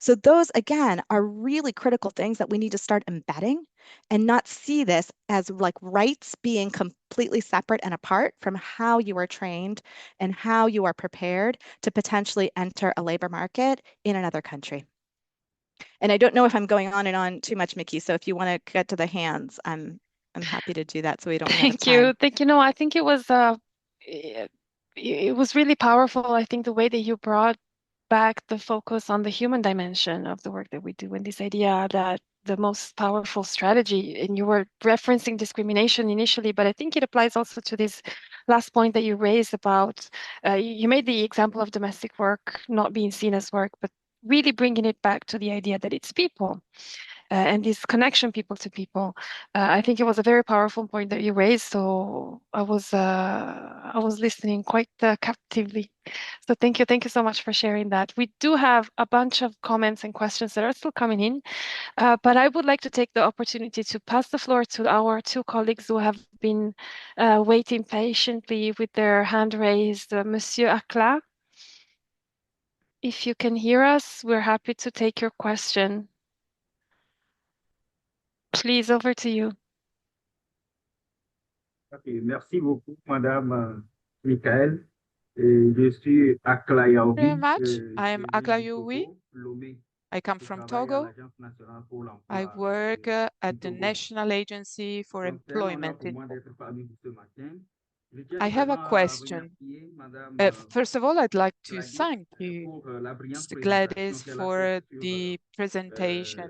So those, again, are really critical things that we need to start embedding and not see this as like rights being completely separate and apart from how you are trained and how you are prepared to potentially enter a labor market in another country. And I don't know if I'm going on and on too much, Mickey. So if you want to get to the hands, I'm happy to do that so we don't run out of Thank you. time. I think it was really powerful. I think the way that you brought back the focus on the human dimension of the work that we do, and this idea that the most powerful strategy, and you were referencing discrimination initially, but I think it applies also to this last point that you raised about, you made the example of domestic work not being seen as work, but really bringing it back to the idea that it's people. And this connection people to people. I think it was a very powerful point that you raised. So I was listening quite captively. So thank you so much for sharing that. We do have a bunch of comments and questions that are still coming in, but I would like to take the opportunity to pass the floor to our two colleagues who have been waiting patiently with their hand raised. Monsieur Akla, if you can hear us, we're happy to take your question. Please, over to you. Okay, merci beaucoup, Madame Michael. Et je suis Very Aklayaoui, much. I am de l'île du Aglayoui. Togo, Lomé. I come Je from travaille à Togo. l'Agence nationale pour I l'emploi work du at the Togo. National Agency for Donc, c'est un honneur Employment pour in moi Togo. d'être parmi vous ce matin. Je tiens I have a également à question. remercier Madame First of all, I'd like to Gladys thank you, pour la brillante Mr. présentation Gladys, qu'elle a faite for sur the presentation,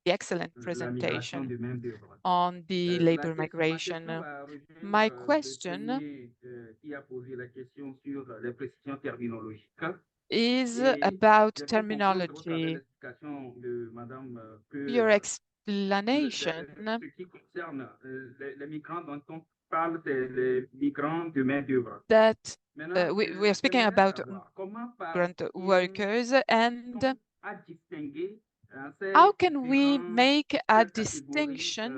the excellent la migration presentation de main-d'œuvre. on the Ma labor question migration. va rejoindre My le question premier qui a posé la question sur les précisions terminologiques. is Et about j'ai pu comprendre au travers de terminology. l'explication de Madame que Your explanation ce qui concerne les migrants dont on parle, c'est les migrants de main-d'œuvre. that Maintenant, we are speaking j'aimerais about savoir comment migrant parvient-on workers, and à distinguer ces how can we différentes make a catégories distinction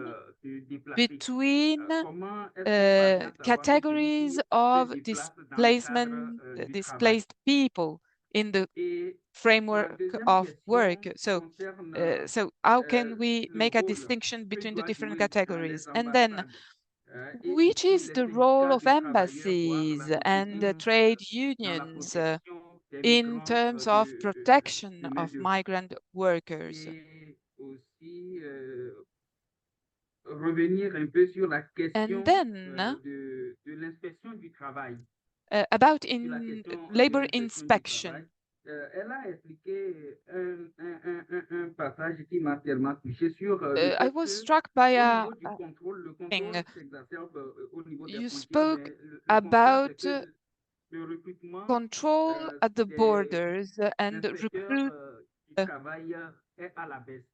de déplacés? between Comment est-ce qu'on parvient à savoir que categories celui-ci se of déplace dans le cadre displacement, du travail? displaced people in the Et la framework deuxième of work? question So, concerne so how can we le make a rôle distinction que between the doit different jouer les categories? And then, ambassades et which ici is les the role syndicats of de travailleurs, voire embassies and l'associatif, trade dans la unions protection des in migrants terms of de protection of main-d'œuvre? migrant workers? Et aussi revenir un peu sur la And question then, de l'inspection du travail. about Sur la in question de labor l'inspection du travail. inspection, Elle a expliqué un passage qui m'a tellement touché sur le I fait was que struck by au a niveau du contrôle, le thing. contrôle s'exacerbe au niveau des You frontières, spoke mais le constat, c'est about que le recrutement control at the des borders and inspecteurs recruit, du travail est à la baisse.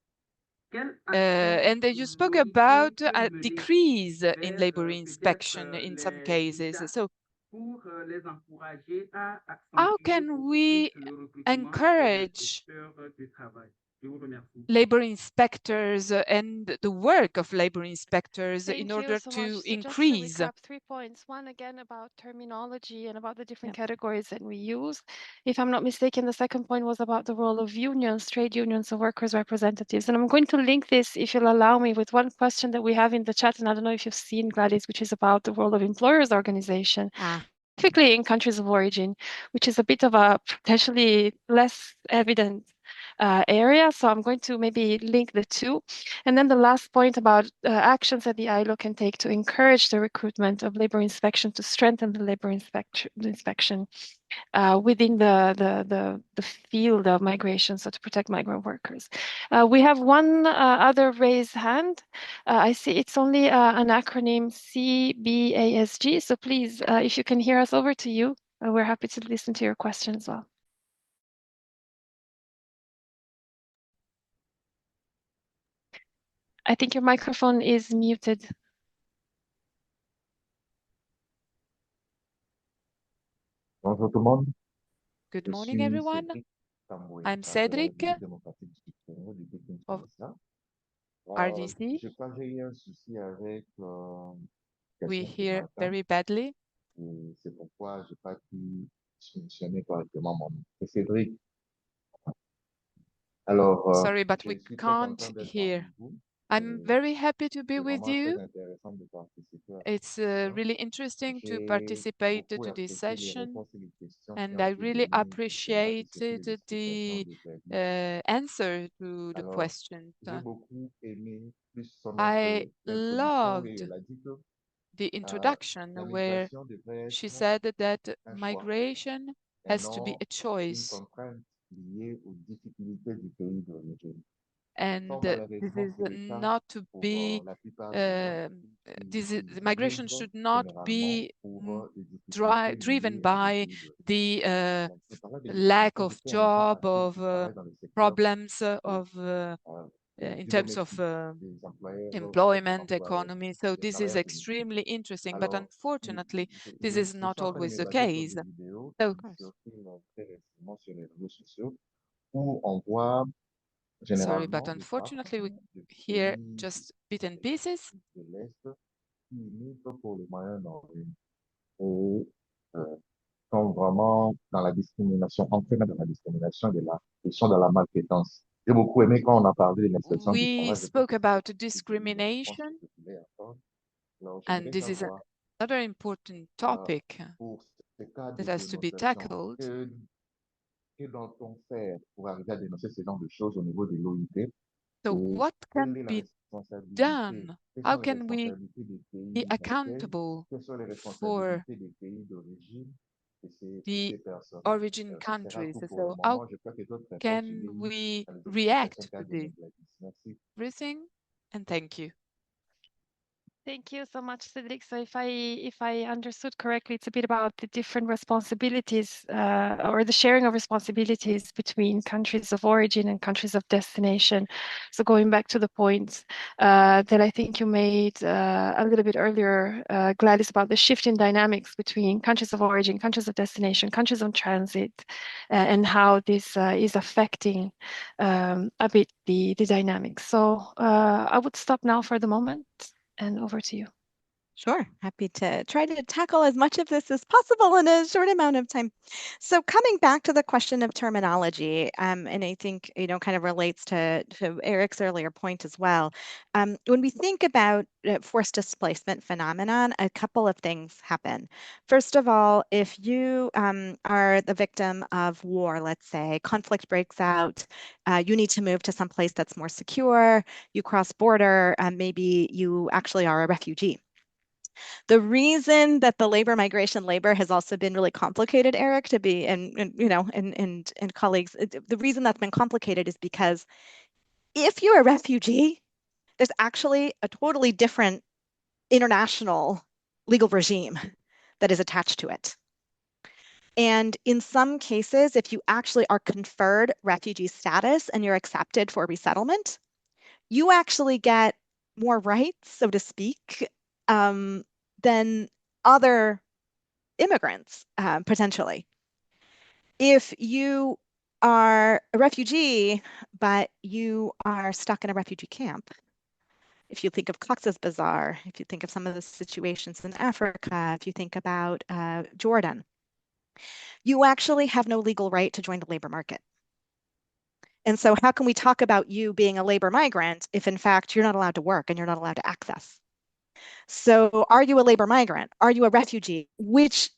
Quelle action and you spoke l'OIT about peut a mener decrease in vers labor peut-être inspection in some les cases. visas So, pour les encourager à How accentuer can beaucoup we plus le recrutement des encourage inspecteurs du travail? Je vous remercie. labor inspectors and the work of labor inspectors in Thank you order so much. to So just to increase? recap, 3 points. One, again, about terminology and about the different categories that we use. If I'm not mistaken, the second point was about the role of unions, trade unions, or workers' representatives. And I'm going to link this, if you'll allow me, with one question that we have in the chat. And I don't know if you've seen, Gladys, which is about the role of employers' organization, specifically in countries of origin, which is a bit of a potentially less evident area. So I'm going to maybe link the two. And then the last point about actions that the ILO can take to encourage the recruitment of labor inspection, to strengthen the labor inspection within the field of migration, so to protect migrant workers. We have one other raised hand. I see it's only an acronym CBASG. So please, if you can hear us, over to you. We're happy to listen to your question as well. I think your microphone is muted. Bonjour tout le monde. Good Je morning, suis everyone. Cédric Tamboué, I'm de la Cedric République démocratique du Congo, du of Kinshasa. RDC. Je crois que j'ai eu un souci avec We quelqu'un ce hear matin very badly. et c'est pourquoi je n'ai pas pu mentionner correctement mon nom. C'est Cédric. Alors, Sorry, but je we suis très can't content d'être hear. parmi vous. I'm very happy to be C'est with vraiment très you. intéressant de participer à It's cette session. really interesting to J'ai participate beaucoup to this apprécié les session, réponses et les questions qui and ont I été really données jusque-là et surtout appreciated les explications the de Gladys. answer to the Alors, questions. j'ai beaucoup aimé plus son I introduction où loved elle a dit que the introduction la where migration devrait she être said that un choix migration et has to be non a une choice, contrainte liée aux difficultés du pays d'origine. and Fort this malheureusement, is c'est le cas not to pour be la plupart des gens qui migration migrent should not généralement be pour des difficultés driven liées à des by pays d'origine. the Donc, je parlais de lack difficultés of aussi en étant à job, ceux of qui travaillent dans le secteur problems de, in du terms of domestique, des employeurs employment auto-employeurs, economy. So des this is travailleurs domestiques. extremely interesting, but Alors, unfortunately, this is je not suis en train de always me the baser sur case. des vidéos So qui circulent très récemment sur les réseaux sociaux où on voit sorry, but généralement des unfortunately, we femmes de hear pays just bit and pieces. de l'Est qui migrent pour le Moyen-Orient et sont vraiment dans la discrimination, entraînés dans la discrimination de la, ils sont dans la maltraitance. J'ai beaucoup aimé quand on a parlé de l'inspection du We travail. Je crois spoke que c'est about une réponse discrimination, que je voulais attendre. Alors, and j'aimerais this is savoir, another important topic pour ce cas de that has to be dénonciation, tackled. que doit-on faire pour arriver à dénoncer ce genre de choses au niveau de l'OIT? So Et what quelle can est la be responsabilité? done? Quelles How sont les can we responsabilités des pays be d'accueil? accountable Quelles sont les for responsabilités des pays d'origine de the ces personnes? origin Ce sera countries? tout pour le So how moment. Je crois que d'autres réponses can seront we dans les explications react qu'a to donné this? Gladys. Merci. Everything, and thank you. Thank you so much, Cedric. So if I understood correctly, it's a bit about the different responsibilities or the sharing of responsibilities between countries of origin and countries of destination. So going back to the points that I think you made a little bit earlier, Gladys, about the shift in dynamics between countries of origin, countries of destination, countries of transit, and how this is affecting a bit the dynamics. So I would stop now for the moment. And over to you. Sure, happy to try to tackle as much of this as possible in a short amount of time. So coming back to the question of terminology, and I think, kind of relates to Eric's earlier point as well. When we think about forced displacement phenomenon, a couple of things happen. First of all, if you are the victim of war, let's say, conflict breaks out, you need to move to some place that's more secure, you cross border, maybe you actually are a refugee. The reason that the migration labor has also been really complicated, Eric, to be and colleagues, the reason that's been complicated is because if you're a refugee, there's actually a totally different international legal regime that is attached to it. And in some cases, if you actually are conferred refugee status and you're accepted for resettlement, you actually get more rights, so to speak, than other immigrants, potentially. If you are a refugee, but you are stuck in a refugee camp, if you think of Cox's Bazar, if you think of some of the situations in Africa, if you think about Jordan, you actually have no legal right to join the labor market. And so how can we talk about you being a labor migrant if in fact you're not allowed to work and you're not allowed to access? So are you a labor migrant? Are you a refugee? Which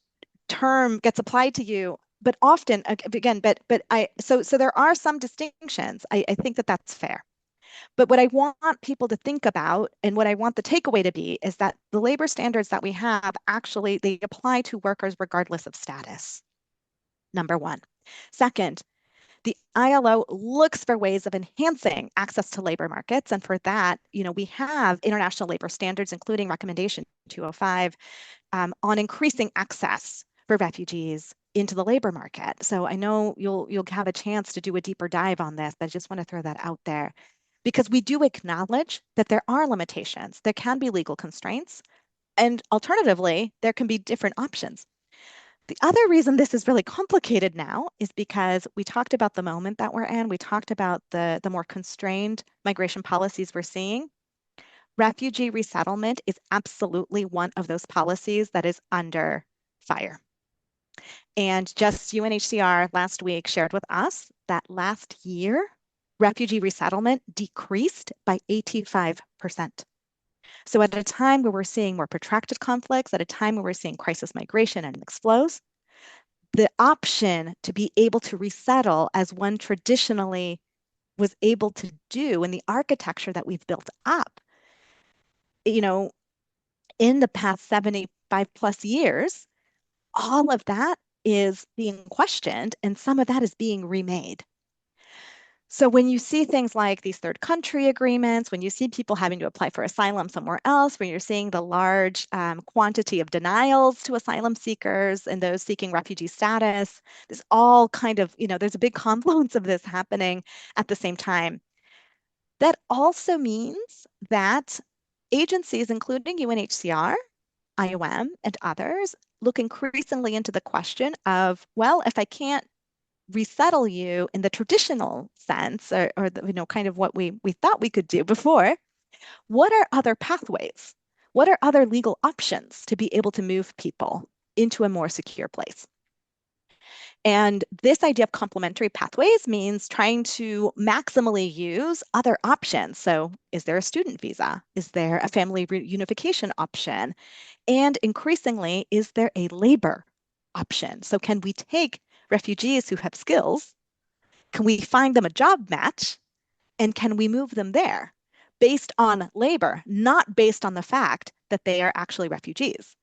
term gets applied to you? But often, again, so there are some distinctions. I think that that's fair. But what I want people to think about and what I want the takeaway to be is that the labor standards that we have actually, they apply to workers regardless of status, number one. Second, the ILO looks for ways of enhancing access to labor markets. And for that, we have international labor standards, including Recommendation 205, on increasing access for refugees into the labor market. So I know you'll have a chance to do a deeper dive on this, but I just want to throw that out there because we do acknowledge that there are limitations. There can be legal constraints, and alternatively, there can be different options. The other reason this is really complicated now is because we talked about the moment that we're in. We talked about the more constrained migration policies we're seeing. Refugee resettlement is absolutely one of those policies that is under fire. And just UNHCR last week shared with us that last year, refugee resettlement decreased by 85%. So at a time where we're seeing more protracted conflicts, at a time where we're seeing crisis migration and mixed flows, the option to be able to resettle as one traditionally was able to do in the architecture that we've built up, in the past 75 plus years, all of that is being questioned and some of that is being remade. So when you see things like these third country agreements, when you see people having to apply for asylum somewhere else, when you're seeing the large quantity of denials to asylum seekers and those seeking refugee status, this all kind of, there's a big confluence of this happening at the same time. That also means that agencies, including UNHCR, IOM, and others, look increasingly into the question of, well, if I can't resettle you in the traditional sense, or kind of what we thought we could do before, what are other pathways? What are other legal options to be able to move people into a more secure place? And this idea of complementary pathways means trying to maximally use other options. So is there a student visa? Is there a family reunification option? And increasingly, is there a labor option? So can we take refugees who have skills? Can we find them a job match? And can we move them there based on labor, not based on the fact that they are actually refugees,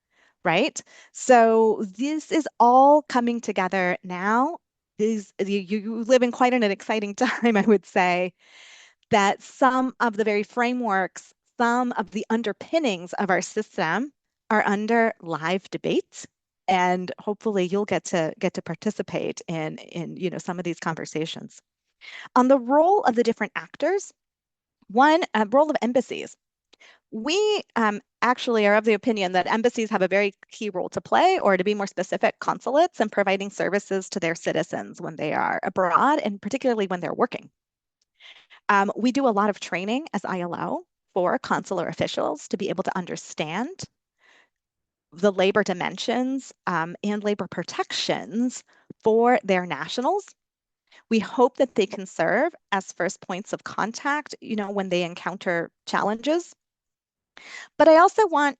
right? So this is all coming together now. You live in quite an exciting time, I would say, that some of the very frameworks, some of the underpinnings of our system are under live debate. And hopefully you'll get to participate in some of these conversations. On the role of the different actors, one, role of embassies. We actually are of the opinion that embassies have a very key role to play, or to be more specific, consulates, in providing services to their citizens when they are abroad, and particularly when they're working. We do a lot of training as ILO for consular officials to be able to understand the labor dimensions and labor protections for their nationals. We hope that they can serve as first points of contact, when they encounter challenges. But I also want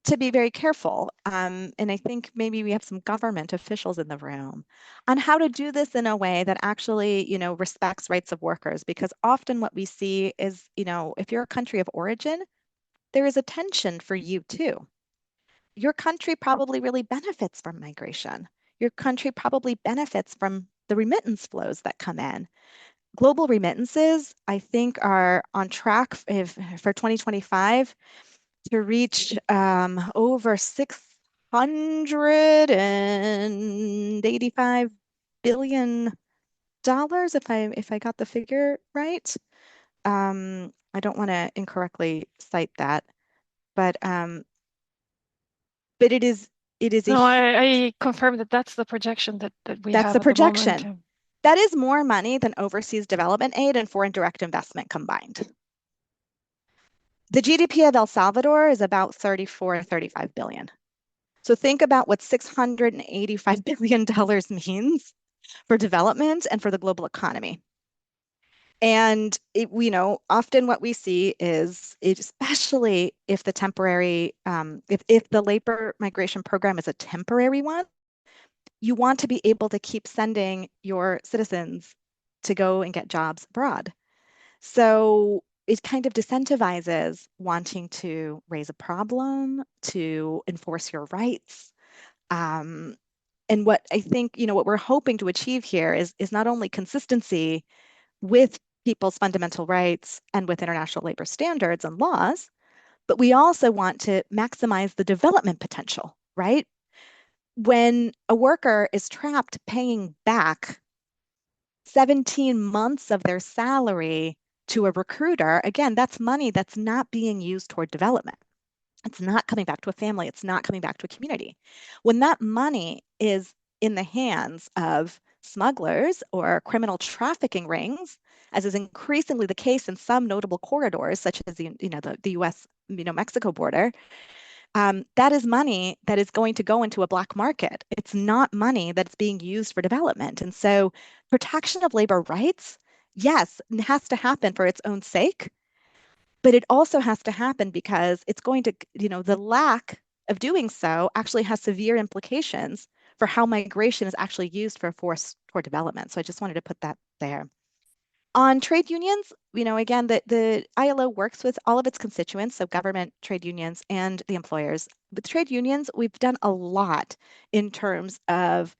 to be very careful, and I think maybe we have some government officials in the room, on how to do this in a way that actually, respects rights of workers. Because often what we see is, if you're a country of origin, there is a tension for you too. Your country probably really benefits from migration. Your country probably benefits from the remittance flows that come in. Global remittances, I think, are on track for 2025 to reach over $685 billion, if I got the figure right. I don't want to incorrectly cite that, but it is It is No, I confirm that that's the projection that we that's have the at the moment. projection. That is more money than overseas development aid and foreign direct investment combined. The GDP of El Salvador is about 34 or 35 billion. So think about what $685 billion means for development and for the global economy. And often what we see is, especially if the temporary, if the labor migration program is a temporary one, you want to be able to keep sending your citizens to go and get jobs abroad. So it kind of disincentivizes wanting to raise a problem, to enforce your rights. And what I think, what we're hoping to achieve here is not only consistency with people's fundamental rights and with international labor standards and laws, but we also want to maximize the development potential, right? When a worker is trapped paying back 17 months of their salary to a recruiter, again, that's money that's not being used toward development. It's not coming back to a family. It's not coming back to a community. When that money is in the hands of smugglers or criminal trafficking rings, as is increasingly the case in some notable corridors, such as the U.S. Mexico border, that is money that is going to go into a black market. It's not money that's being used for development. And so protection of labor rights, yes, it has to happen for its own sake, but it also has to happen because it's going to, the lack of doing so actually has severe implications for how migration is actually used for force toward development. So I just wanted to put that there. On trade unions, again, the ILO works with all of its constituents, so government, trade unions, and the employers. With trade unions, we've done a lot in terms of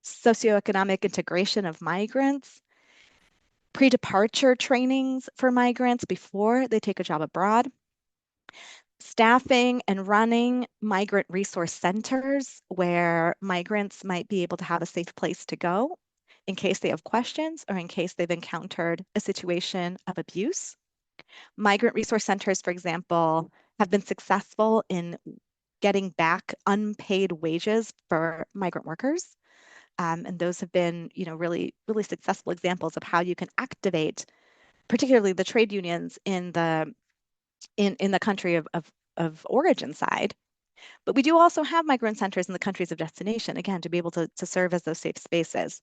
socioeconomic integration of migrants, pre-departure trainings for migrants before they take a job abroad, staffing and running migrant resource centers where migrants might be able to have a safe place to go in case they have questions or in case they've encountered a situation of abuse. Migrant resource centers, for example, have been successful in getting back unpaid wages for migrant workers. And those have been, really, really successful examples of how you can activate, particularly the trade unions in the country of origin side. But we do also have migrant centers in the countries of destination, again, to be able to serve as those safe spaces.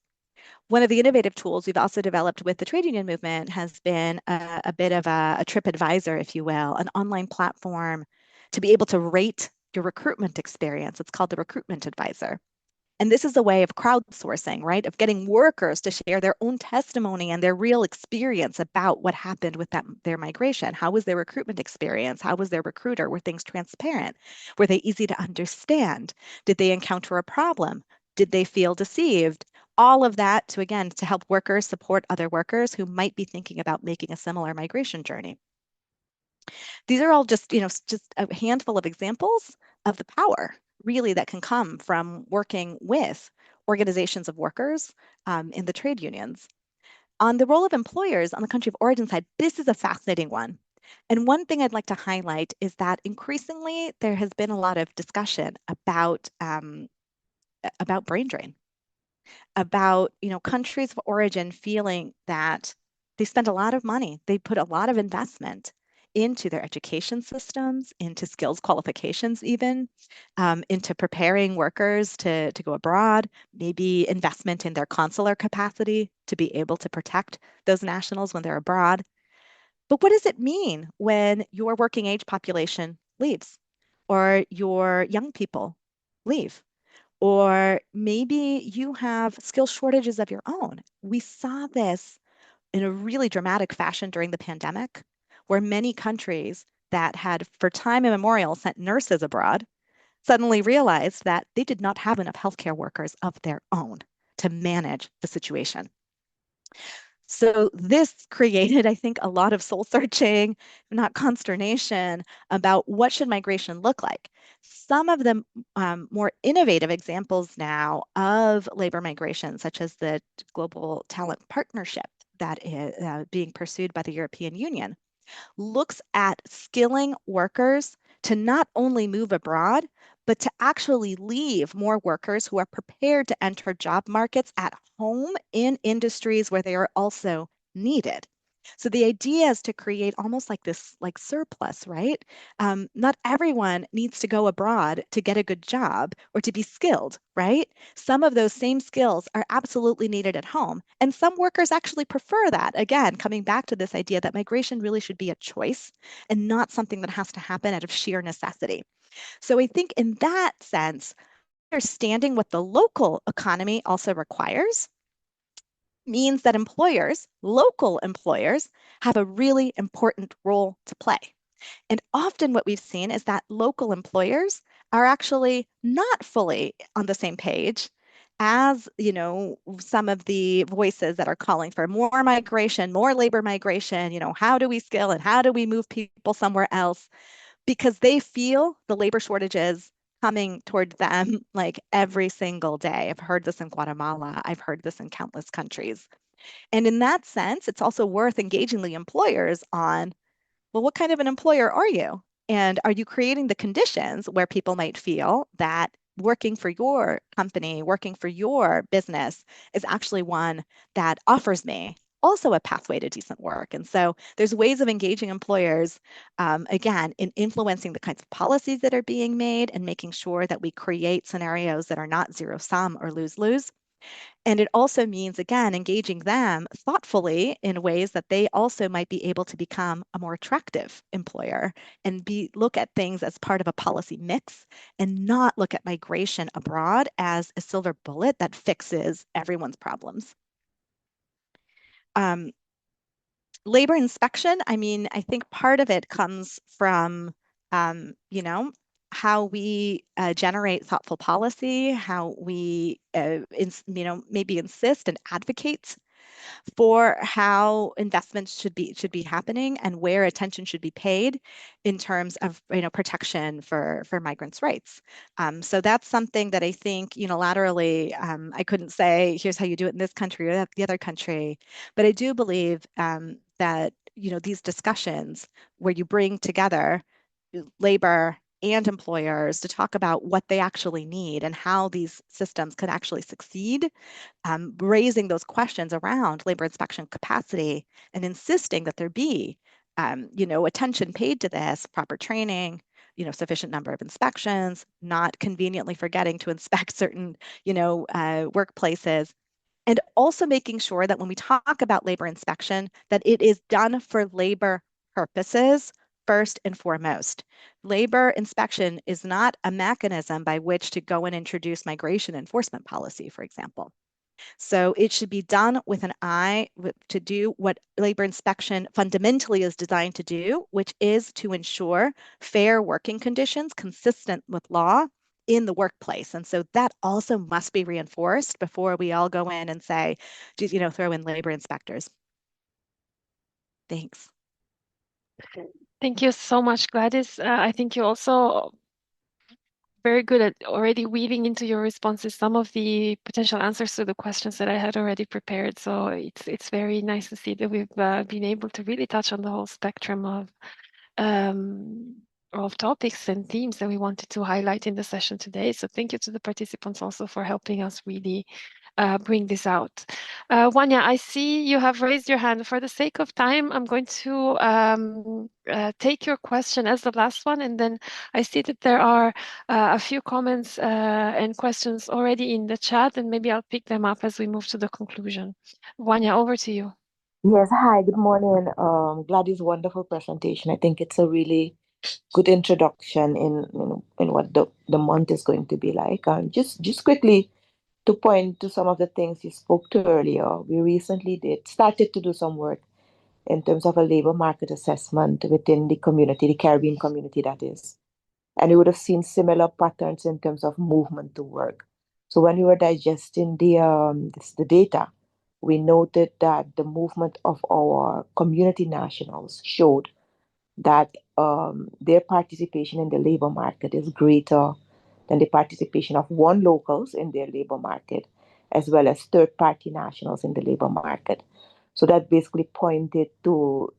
One of the innovative tools we've also developed with the trade union movement has been a bit of a trip advisor, if you will, an online platform to be able to rate your recruitment experience. It's called the Recruitment Advisor. And this is a way of crowdsourcing, right? Of getting workers to share their own testimony and their real experience about what happened with their migration. How was their recruitment experience? How was their recruiter? Were things transparent? Were they easy to understand? Did they encounter a problem? Did they feel deceived? All of that to help workers support other workers who might be thinking about making a similar migration journey. These are all just, just a handful of examples of the power really that can come from working with organizations of workers in the trade unions. On the role of employers on the country of origin side, this is a fascinating one. And one thing I'd like to highlight is that increasingly there has been a lot of discussion about brain drain, about countries of origin feeling that they spend a lot of money, they put a lot of investment into their education systems, into skills qualifications even, into preparing workers to go abroad, maybe investment in their consular capacity to be able to protect those nationals when they're abroad. But what does it mean when your working age population leaves or your young people leave? Or maybe you have skill shortages of your own. We saw this in a really dramatic fashion during the pandemic, where many countries that had for time immemorial sent nurses abroad suddenly realized that they did not have enough healthcare workers of their own to manage the situation. So this created, I think, a lot of soul searching, not consternation, about what should migration look like. Some of the more innovative examples now of labor migration, such as the Global Talent Partnership that is being pursued by the European Union, looks at skilling workers to not only move abroad, but to actually leave more workers who are prepared to enter job markets at home in industries where they are also needed. So the idea is to create almost like this like surplus, right? Not everyone needs to go abroad to get a good job or to be skilled, right? Some of those same skills are absolutely needed at home. And some workers actually prefer that. Again, coming back to this idea that migration really should be a choice and not something that has to happen out of sheer necessity. So I think in that sense, understanding what the local economy also requires means that employers, local employers, have a really important role to play. And often what we've seen is that local employers are actually not fully on the same page as, some of the voices that are calling for more migration, more labor migration, how do we skill and how do we move people somewhere else? Because they feel the labor shortages coming toward them like every single day. I've heard this in Guatemala. I've heard this in countless countries. And in that sense, it's also worth engaging the employers on, well, what kind of an employer are you? And are you creating the conditions where people might feel that working for your company, working for your business is actually one that offers me also a pathway to decent work? And so there's ways of engaging employers, again, in influencing the kinds of policies that are being made and making sure that we create scenarios that are not zero sum or lose-lose. And it also means, again, engaging them thoughtfully in ways that they also might be able to become a more attractive employer and look at things as part of a policy mix and not look at migration abroad as a silver bullet that fixes everyone's problems. Labor inspection, I think part of it comes from, how we generate thoughtful policy, how we, maybe insist and advocate for how investments should be happening and where attention should be paid in terms of protection for migrants' rights. So that's something that I think unilaterally I couldn't say here's how you do it in this country or the other country, but I do believe that these discussions where you bring together labor and employers to talk about what they actually need and how these systems can actually succeed, raising those questions around labor inspection capacity and insisting that there be, attention paid to this, proper training, sufficient number of inspections, not conveniently forgetting to inspect certain, workplaces, and also making sure that when we talk about labor inspection, that it is done for labor purposes first and foremost. Labor inspection is not a mechanism by which to go and introduce migration enforcement policy, for example. So it should be done with an eye to do what labor inspection fundamentally is designed to do, which is to ensure fair working conditions consistent with law in the workplace. And so that also must be reinforced before we all go in and say, throw in labor inspectors. Thanks. Thank you so much, Gladys. I think you also very good at already weaving into your responses some of the potential answers to the questions that I had already prepared. So it's very nice to see that we've been able to really touch on the whole spectrum of topics and themes that we wanted to highlight in the session today. So thank you to the participants also for helping us really bring this out. Wanya, I see you have raised your hand. For the sake of time, I'm going to take your question as the last one, and then I see that there are a few comments and questions already in the chat, and maybe I'll pick them up as we move to the conclusion. Wanya, over to you. Yes, hi, good morning. Gladys, wonderful presentation. I think it's a really good introduction in what the month is going to be like. Just quickly to point to some of the things you spoke to earlier, we recently started to do some work in terms of a labor market assessment within the community, the Caribbean community that is. And we would have seen similar patterns in terms of movement to work. So when we were digesting the data, we noted that the movement of our community nationals showed that their participation in the labor market is greater than the participation of locals in their labor market, as well as third-party nationals in the labor market. So that basically pointed to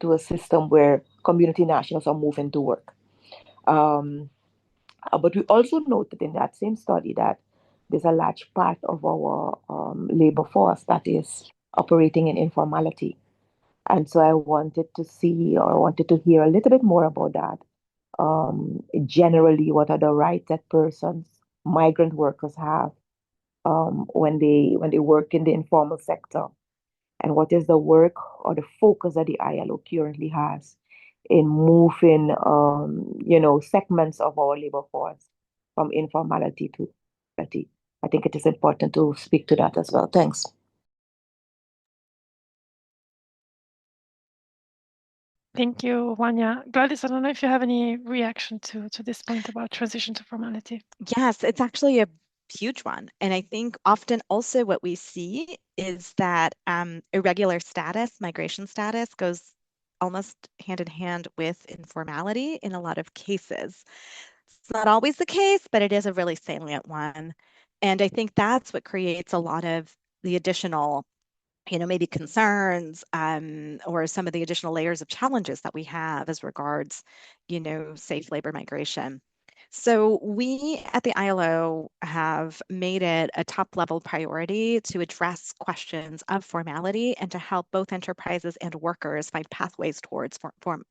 a system where community nationals are moving to work. But we also noted in that same study that there's a large part of our labor force that is operating in informality. And so I wanted to see or wanted to hear a little bit more about that. Generally, what are the rights that persons, migrant workers have when they work in the informal sector? And what is the work or the focus that the ILO currently has in moving, segments of our labor force from informality to formality? I think it is important to speak to that as well. Thanks. Thank you, Wanya. Gladys, I don't know if you have any reaction to this point about transition to formality. Yes, it's actually a huge one. And I think often also what we see is that irregular status, migration status, goes almost hand in hand with informality in a lot of cases. It's not always the case, but it is a really salient one. And I think that's what creates a lot of the additional maybe concerns or some of the additional layers of challenges that we have as regards, safe labor migration. So we at the ILO have made it a top level priority to address questions of formality and to help both enterprises and workers find pathways towards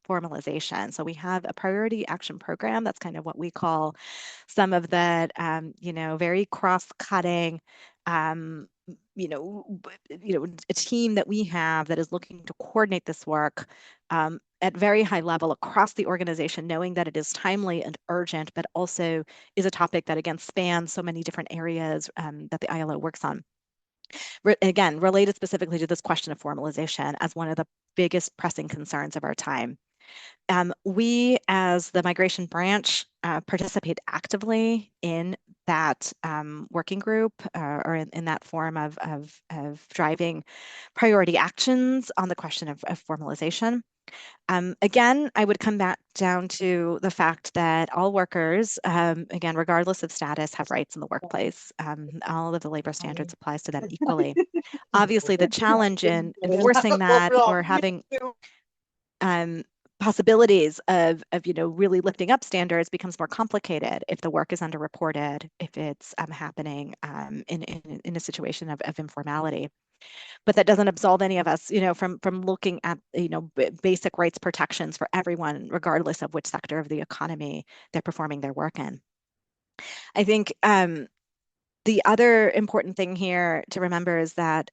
formalization. So we have a priority action program. That's kind of what we call some of the, very cross-cutting a team that we have that is looking to coordinate this work at very high level across the organization, knowing that it is timely and urgent, but also is a topic that, again, spans so many different areas that the ILO works on. Again, related specifically to this question of formalization as one of the biggest pressing concerns of our time. We, as the migration branch, participate actively in that working group or in that form of driving priority actions on the question of formalization. Again, I would come back down to the fact that all workers, again, regardless of status, have rights in the workplace. All of the labor standards applies to them equally. Obviously, the challenge in enforcing that or having possibilities of really lifting up standards becomes more complicated if the work is underreported, if it's happening in a situation of informality. But that doesn't absolve any of us, from looking at basic rights protections for everyone, regardless of which sector of the economy they're performing their work in. I think the other important thing here to remember is that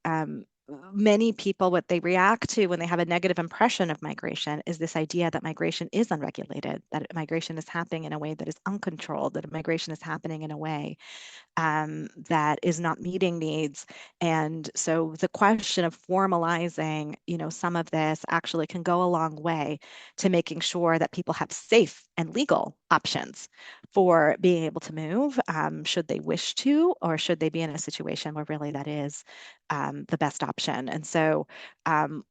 many people, what they react to when they have a negative impression of migration is this idea that migration is unregulated, that migration is happening in a way that is uncontrolled, that migration is happening in a way that is not meeting needs. And so the question of formalizing, some of this actually can go a long way to making sure that people have safe and legal options for being able to move, should they wish to, or should they be in a situation where really that is the best option. And so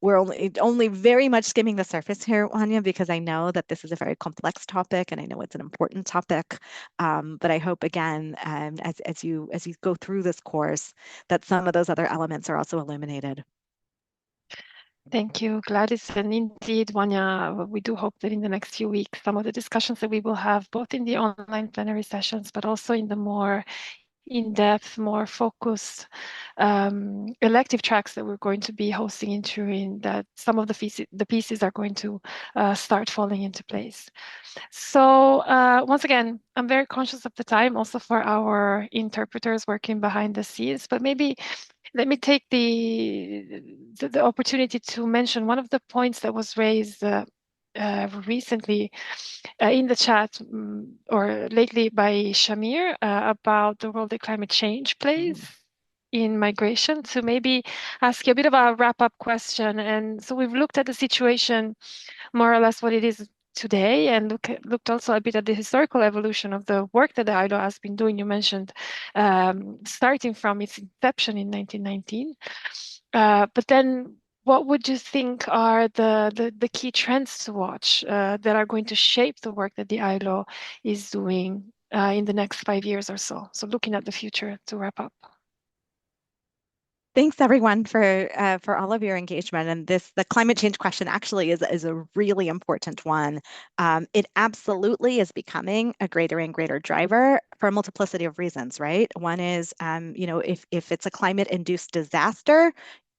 we're only very much skimming the surface here, Wanya, because I know that this is a very complex topic and I know it's an important topic. But I hope, again, as you go through this course, that some of those other elements are also illuminated. Thank you, Gladys. And indeed, Wanya, we do hope that in the next few weeks, some of the discussions that we will have, both in the online plenary sessions, but also in the more in-depth, more focused elective tracks that we're going to be hosting in Turin, that some of the pieces are going to start falling into place. So once again, I'm very conscious of the time also for our interpreters working behind the scenes, but maybe let me take the opportunity to mention one of the points that was raised recently in the chat or lately by Shamir about the role that climate change plays in migration. So maybe ask you a bit of a wrap-up question. And so we've looked at the situation, more or less what it is today, and looked also a bit at the historical evolution of the work that the ILO has been doing. You mentioned starting from its inception in 1919. But then what would you think are the key trends to watch that are going to shape the work that the ILO is doing in the next 5 years or so? So looking at the future to wrap up. thanks everyone for all of your engagement. And the climate change question actually is a really important one. It absolutely is becoming a greater and greater driver for a multiplicity of reasons, right? One is, if it's a climate-induced disaster,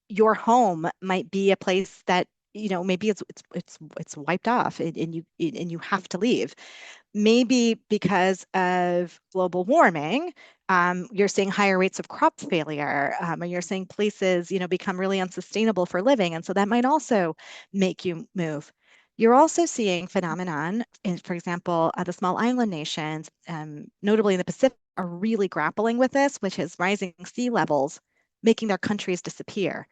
your home might be a place that, maybe it's wiped off and you have to leave. Maybe because of global warming, you're seeing higher rates of crop failure, and you're seeing places, become really unsustainable for living. And so that might also make you move. You're also seeing phenomenon in, for example, the small island nations, notably in the Pacific, are really grappling with this, which is rising sea levels, making their countries disappear.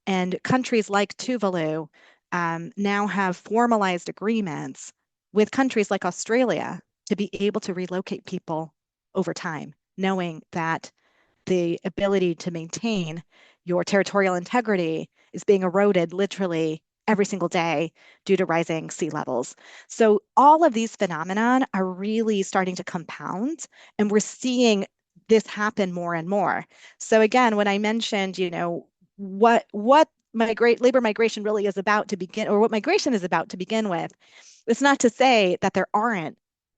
And countries like Tuvalu now have formalized agreements with countries like Australia to be able to relocate people over time, knowing that the ability to maintain your territorial integrity is being eroded literally every single day due to rising sea levels. So all of these phenomenon are really starting to compound, and we're seeing this happen more and more. So again, when I mentioned, what labor migration really is about to begin, or what migration is about to begin with, it's not to say that there aren't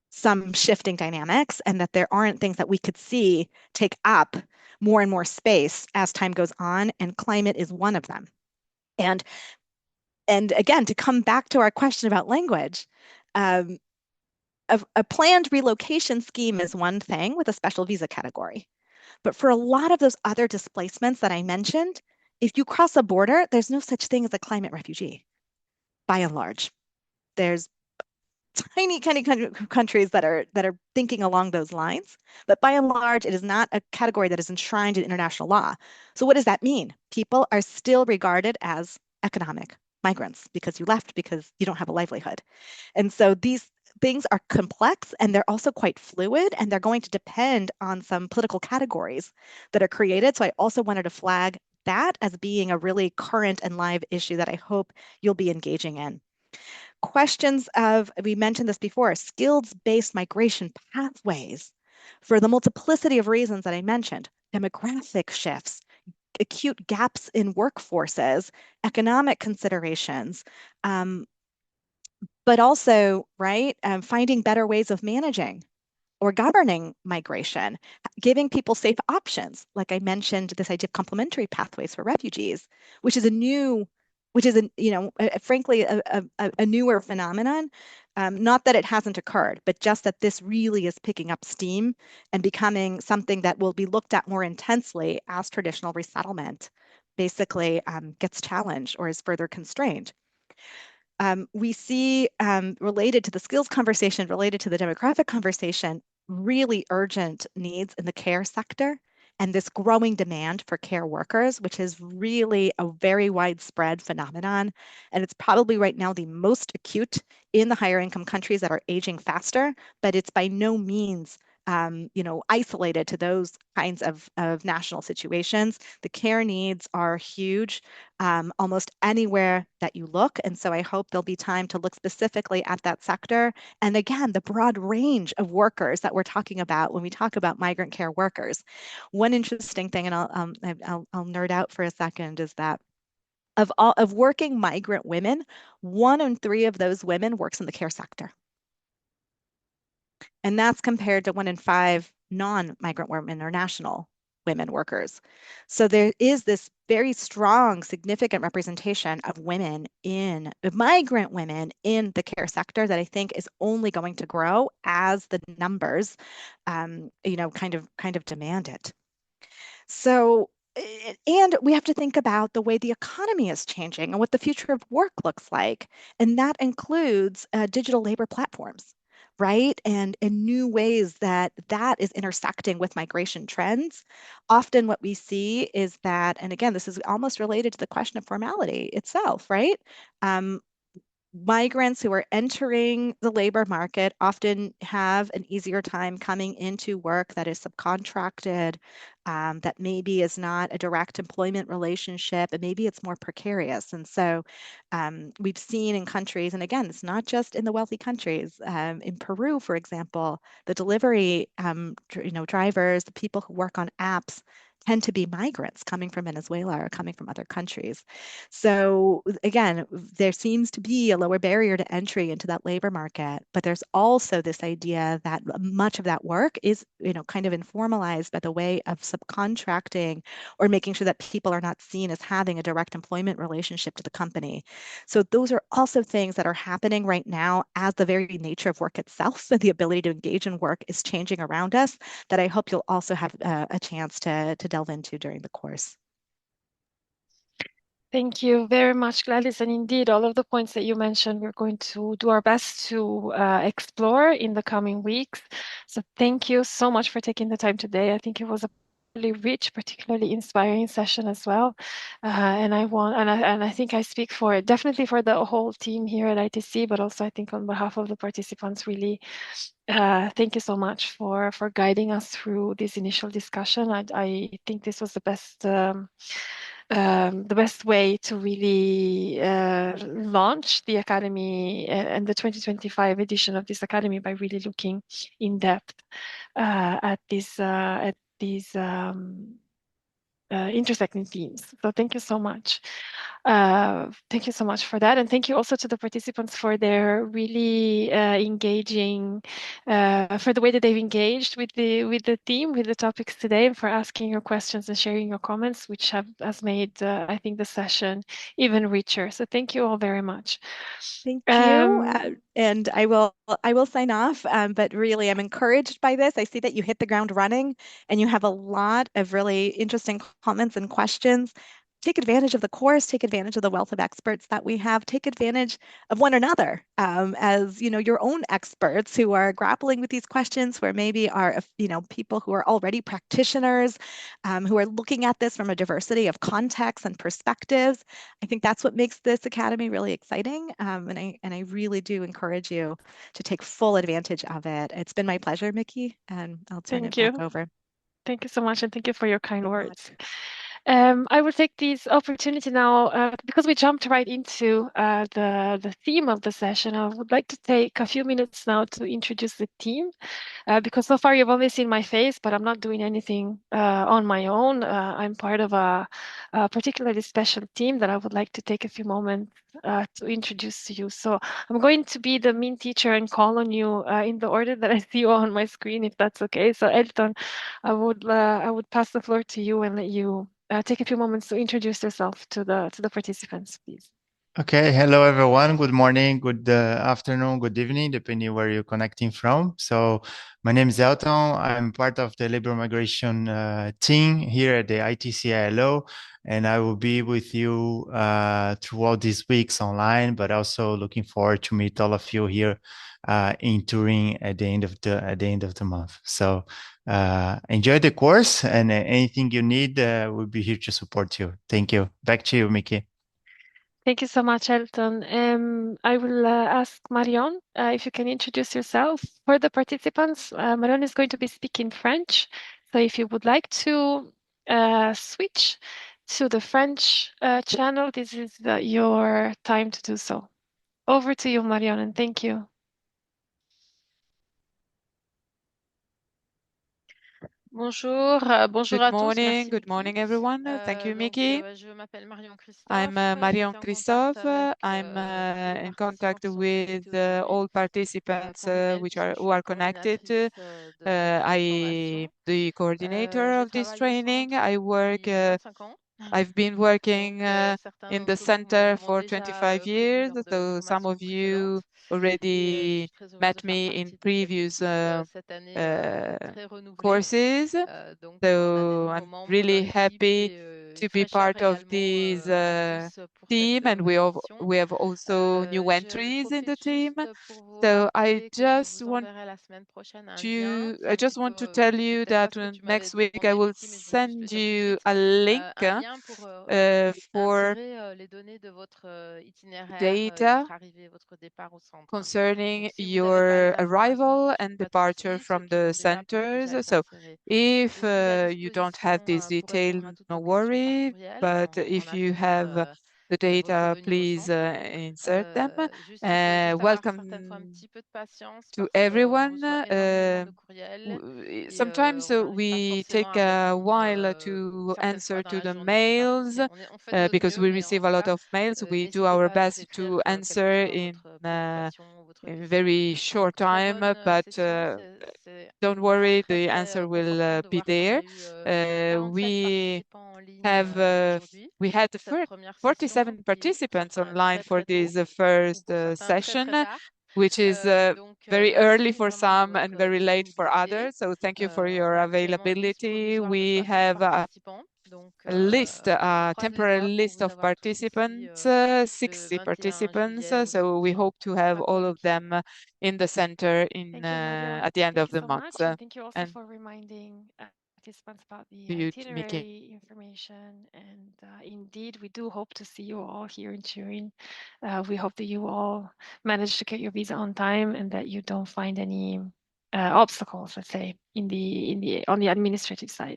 some shifting dynamics and that there aren't things that we could see take up more and more space as time goes on, and climate is one of them. And again, to come back to our question about language, a planned relocation scheme is one thing with a special visa category. But for a lot of those other displacements that I mentioned, if you cross a border, there's no such thing as a climate refugee, by and large. There's tiny countries that are thinking along those lines, but by and large, it is not a category that is enshrined in international law. So what does that mean? People are still regarded as economic migrants because you left because you don't have a livelihood. And so these things are complex, and they're also quite fluid, and they're going to depend on some political categories that are created. So I also wanted to flag that as being a really current and live issue that I hope you'll be engaging in. Questions of, we mentioned this before, skills-based migration pathways for the multiplicity of reasons that I mentioned: demographic shifts, acute gaps in workforces, economic considerations, but also, right, finding better ways of managing or governing migration, giving people safe options. Like I mentioned, this idea of complementary pathways for refugees, which is frankly, a newer phenomenon. Not that it hasn't occurred, but just that this really is picking up steam and becoming something that will be looked at more intensely as traditional resettlement basically gets challenged or is further constrained. We see, related to the skills conversation, related to the demographic conversation, really urgent needs in the care sector and this growing demand for care workers, which is really a very widespread phenomenon. And it's probably right now the most acute in the higher income countries that are aging faster, but it's by no means isolated to those kinds of national situations. The care needs are huge almost anywhere that you look. And so I hope there'll be time to look specifically at that sector. And again, the broad range of workers that we're talking about when we talk about migrant care workers. One interesting thing, and I'll nerd out for a second, is that of working migrant women, 1 in 3 of those women works in the care sector. And that's compared to 1 in 5 non-migrant women or national women workers. So there is this very strong, significant representation of migrant women in the care sector that I think is only going to grow as the numbers, kind of demand it. So, and we have to think about the way the economy is changing and what the future of work looks like. And that includes digital labor platforms, right? And in new ways that is intersecting with migration trends. Often what we see is that, and again, this is almost related to the question of formality itself, right? Migrants who are entering the labor market often have an easier time coming into work that is subcontracted, that maybe is not a direct employment relationship, and maybe it's more precarious. And so we've seen in countries, and again, it's not just in the wealthy countries. In Peru, for example, the delivery drivers, the people who work on apps, tend to be migrants coming from Venezuela or coming from other countries. So again, there seems to be a lower barrier to entry into that labor market, but there's also this idea that much of that work is, kind of informalized by the way of subcontracting or making sure that people are not seen as having a direct employment relationship to the company. So those are also things that are happening right now as the very nature of work itself and the ability to engage in work is changing around us, that I hope you'll also have a chance to delve into during the course. Thank you very much, Gladys. And indeed, all of the points that you mentioned, we're going to do our best to explore in the coming weeks. So thank you so much for taking the time today. I think it was a really rich, particularly inspiring session as well. And I think I speak for definitely for the whole team here at ITC, but also I think on behalf of the participants, really, thank you so much for guiding us through this initial discussion. I think this was the best way to really launch the Academy and the 2025 edition of this Academy by really looking in depth at these intersecting themes. So thank you so much. Thank you so much for that. And thank you also to the participants for their really engaging, for the way that they've engaged with the theme, with the topics today, and for asking your questions and sharing your comments, which has made, I think, the session even richer. So thank you all very much. Thank you. And I will sign off, but really I'm encouraged by this. I see that you hit the ground running and you have a lot of really interesting comments and questions. Take advantage of the course, take advantage of the wealth of experts that we have, take advantage of one another as your own experts who are grappling with these questions, where maybe are people who are already practitioners, who are looking at this from a diversity of contexts and perspectives. I think that's what makes this Academy really exciting, and I really do encourage you to take full advantage of it. It's been my pleasure, Mickey, and I'll turn it back over. Thank you so much, and thank you for your kind words. Much. I will take this opportunity now, because we jumped right into the theme of the session. I would like to take a few minutes now to introduce the team, because so far you've only seen my face, but I'm not doing anything on my own. I'm part of a particularly special team that I would like to take a few moments to introduce to you. So I'm going to be the mean teacher and call on you in the order that I see you on my screen, if that's okay. So Elton, I would pass the floor to you and let you take a few moments to introduce yourself to the participants, please. Okay, hello everyone. Good morning, good afternoon, good evening, depending where you're connecting from. So my name is Elton. I'm part of the labor migration team here at the ITCILO, and I will be with you throughout these weeks online, but also looking forward to meet all of you here in Turin at the end of the month. So enjoy the course, and anything you need, we'll be here to support you. Thank you. Back to you, Mickey. Thank you so much, Elton. I will ask Marion if you can introduce yourself. For the participants, Marion is going to be speaking French. So if you would like to switch to the French channel, this is your time to do so. Over to you, Marion, and thank you. Bonjour, bonjour à tous. Merci, Good morning, everyone. Thank you, Mickey. Je m'appelle Marion Christophe. I'm Marion Christophe. I'm in contact with all participants who are connected. I the coordinator of this training. I've been working in the center for 25 years, so some of you already met me in previous courses. So I'm really happy to be part of this team, and we have also new entries in the team. So I just want to tell you that next week I will send you a link for data concerning your arrival and departure from the centers. So if you don't have this detail, no worry, but if you have the data, please insert them. Welcome to everyone. Sometimes we take a while to answer to the mails because we receive a lot of mails. We do our best to answer in a very short time, but don't worry, the answer will be there. We had 47 participants online for this first session, which is very early for some and very late for others. So thank you for your availability. We have a list, a temporary list of participants, 60 participants. So we hope to have all of them in the center at the end of the month. Thank you also for reminding participants about the itinerary information. And indeed, we do hope to see you all here in Turin. We hope that you all manage to get your visa on time and that you don't find any obstacles, let's say, on the administrative side.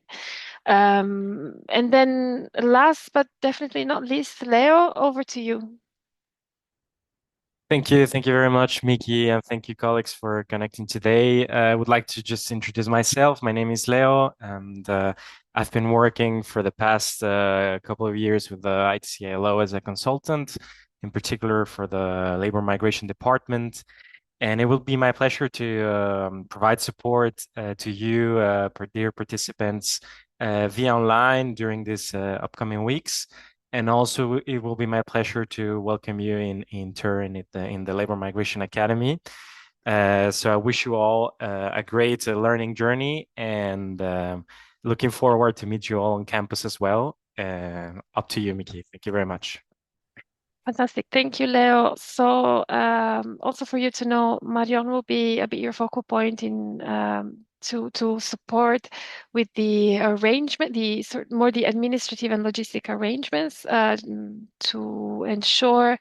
And then last but definitely not least, Leo, over to you. Thank you very much, Miki, and thank you, colleagues, for connecting today. I would like to just introduce myself. My name is Leo, and I've been working for the past couple of years with the ITCILO as a consultant, in particular for the Labor Migration Department. And it will be my pleasure to provide support to you, dear participants, via online during these upcoming weeks. And also, it will be my pleasure to welcome you in turn in the Labor Migration Academy. So I wish you all a great learning journey, and looking forward to meet you all on campus as well. Up to you, Miki. Thank you very much. Fantastic. Thank you, Leo. So also for you to know, Marion will be a bit your focal point in to support with the arrangement, more the administrative and logistic arrangements to ensure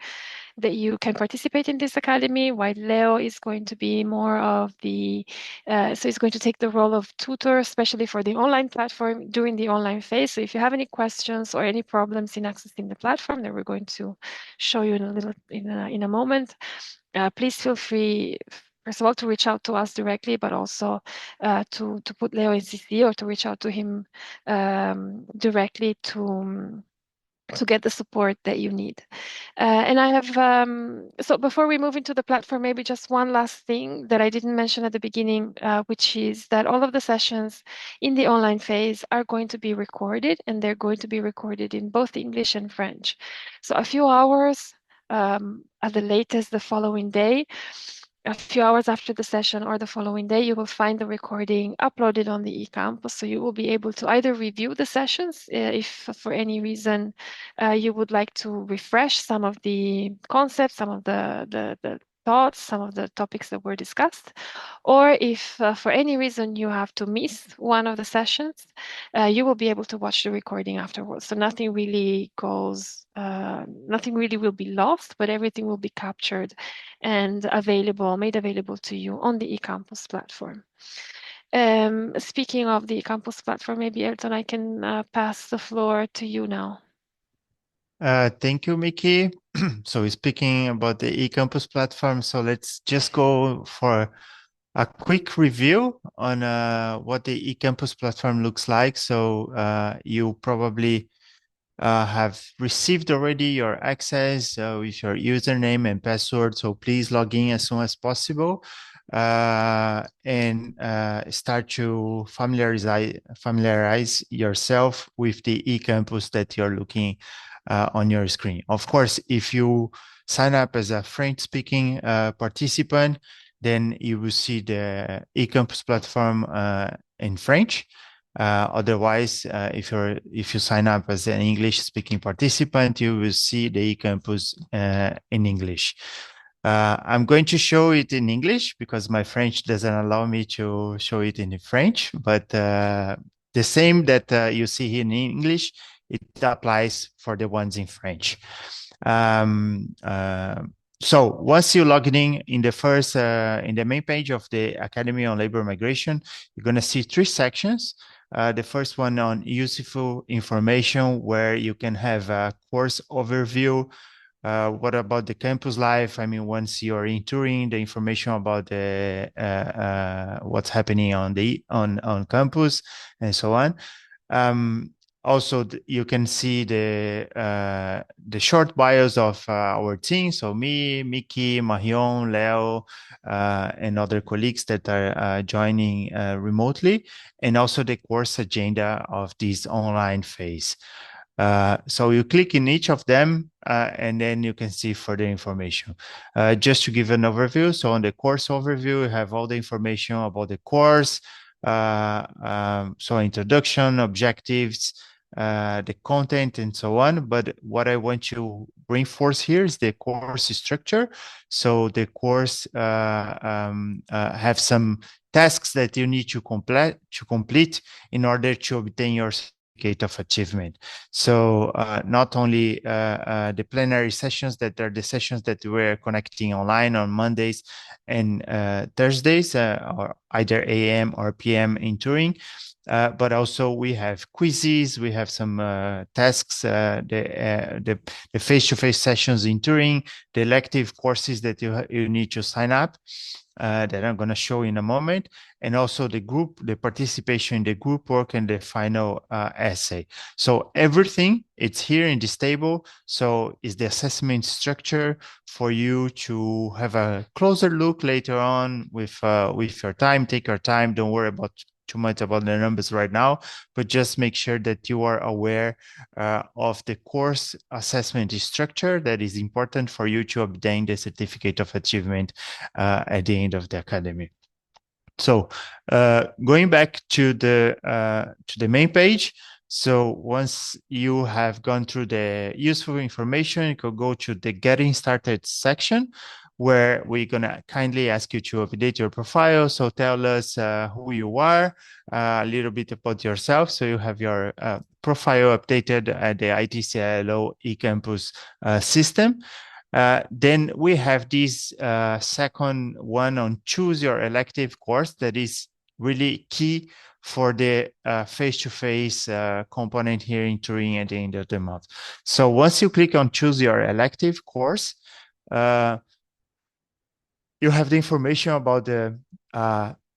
that you can participate in this academy, while Leo is going to be more of the, so he's going to take the role of tutor, especially for the online platform during the online phase. So if you have any questions or any problems in accessing the platform that we're going to show you in a moment, please feel free, first of all, to reach out to us directly, but also to put Leo in CC or to reach out to him directly to get the support that you need. And I have, so before we move into the platform, maybe just one last thing that I didn't mention at the beginning, which is that all of the sessions in the online phase are going to be recorded, and they're going to be recorded in both English and French. So a few hours at the latest the following day, a few hours after the session or the following day, you will find the recording uploaded on the eCampus. So you will be able to either review the sessions if for any reason you would like to refresh some of the concepts, some of the thoughts, some of the topics that were discussed, or if for any reason you have to miss one of the sessions, you will be able to watch the recording afterwards. So nothing really will be lost, but everything will be captured and made available to you on the eCampus platform. Speaking of the eCampus platform, maybe Elton, I can pass the floor to you now. Thank you, Miki. So speaking about the eCampus platform, so let's just go for a quick review on what the eCampus platform looks like. So you probably have received already your access with your username and password. So please log in as soon as possible and start to familiarize yourself with the eCampus that you're looking on your screen. Of course, if you sign up as a French-speaking participant, then you will see the eCampus platform in French. Otherwise, if you sign up as an English-speaking participant, you will see the eCampus in English. I'm going to show it in English because my French doesn't allow me to show it in French, but the same that you see here in English, it applies for the ones in French. So once you log in the main page of the Academy on Labor Migration, you're going to see 3 sections. The first one on useful information, where you can have a course overview. What about the campus life? I mean, once you're in Turin, the information about the what's happening on campus and so on. Also, you can see the short bios of our team. So me, Mickey, Marion, Leo, and other colleagues that are joining remotely, and also the course agenda of this online phase. So you click in each of them, and then you can see further information. Just to give an overview, so on the course overview, you have all the information about the course, so introduction, objectives, the content, and so on. But what I want to reinforce here is the course structure. So the course have some tasks that you need to complete in order to obtain your certificate of achievement. So not only the plenary sessions, that are the sessions that we're connecting online on Mondays and Thursdays, or either AM or PM in Turin, but also we have quizzes, we have some tasks, the face-to-face sessions in Turin, the elective courses that you need to sign up, that I'm going to show in a moment, and also the participation in the group work and the final essay. So everything, it's here in this table. So is the assessment structure for you to have a closer look later on with your time. Take your time. Don't worry about too much about the numbers right now, but just make sure that you are aware of the course assessment structure that is important for you to obtain the certificate of achievement at the end of the academy. So going back to the main page. So once you have gone through the useful information, you could go to the getting started section, where we're going to kindly ask you to update your profile. So tell us who you are, a little bit about yourself. So you have your profile updated at the ITCILO eCampus system. Then we have this second one on choose your elective course that is really key for the face-to-face component here in Turin at the end of the month. So once you click on choose your elective course, you have the information about the,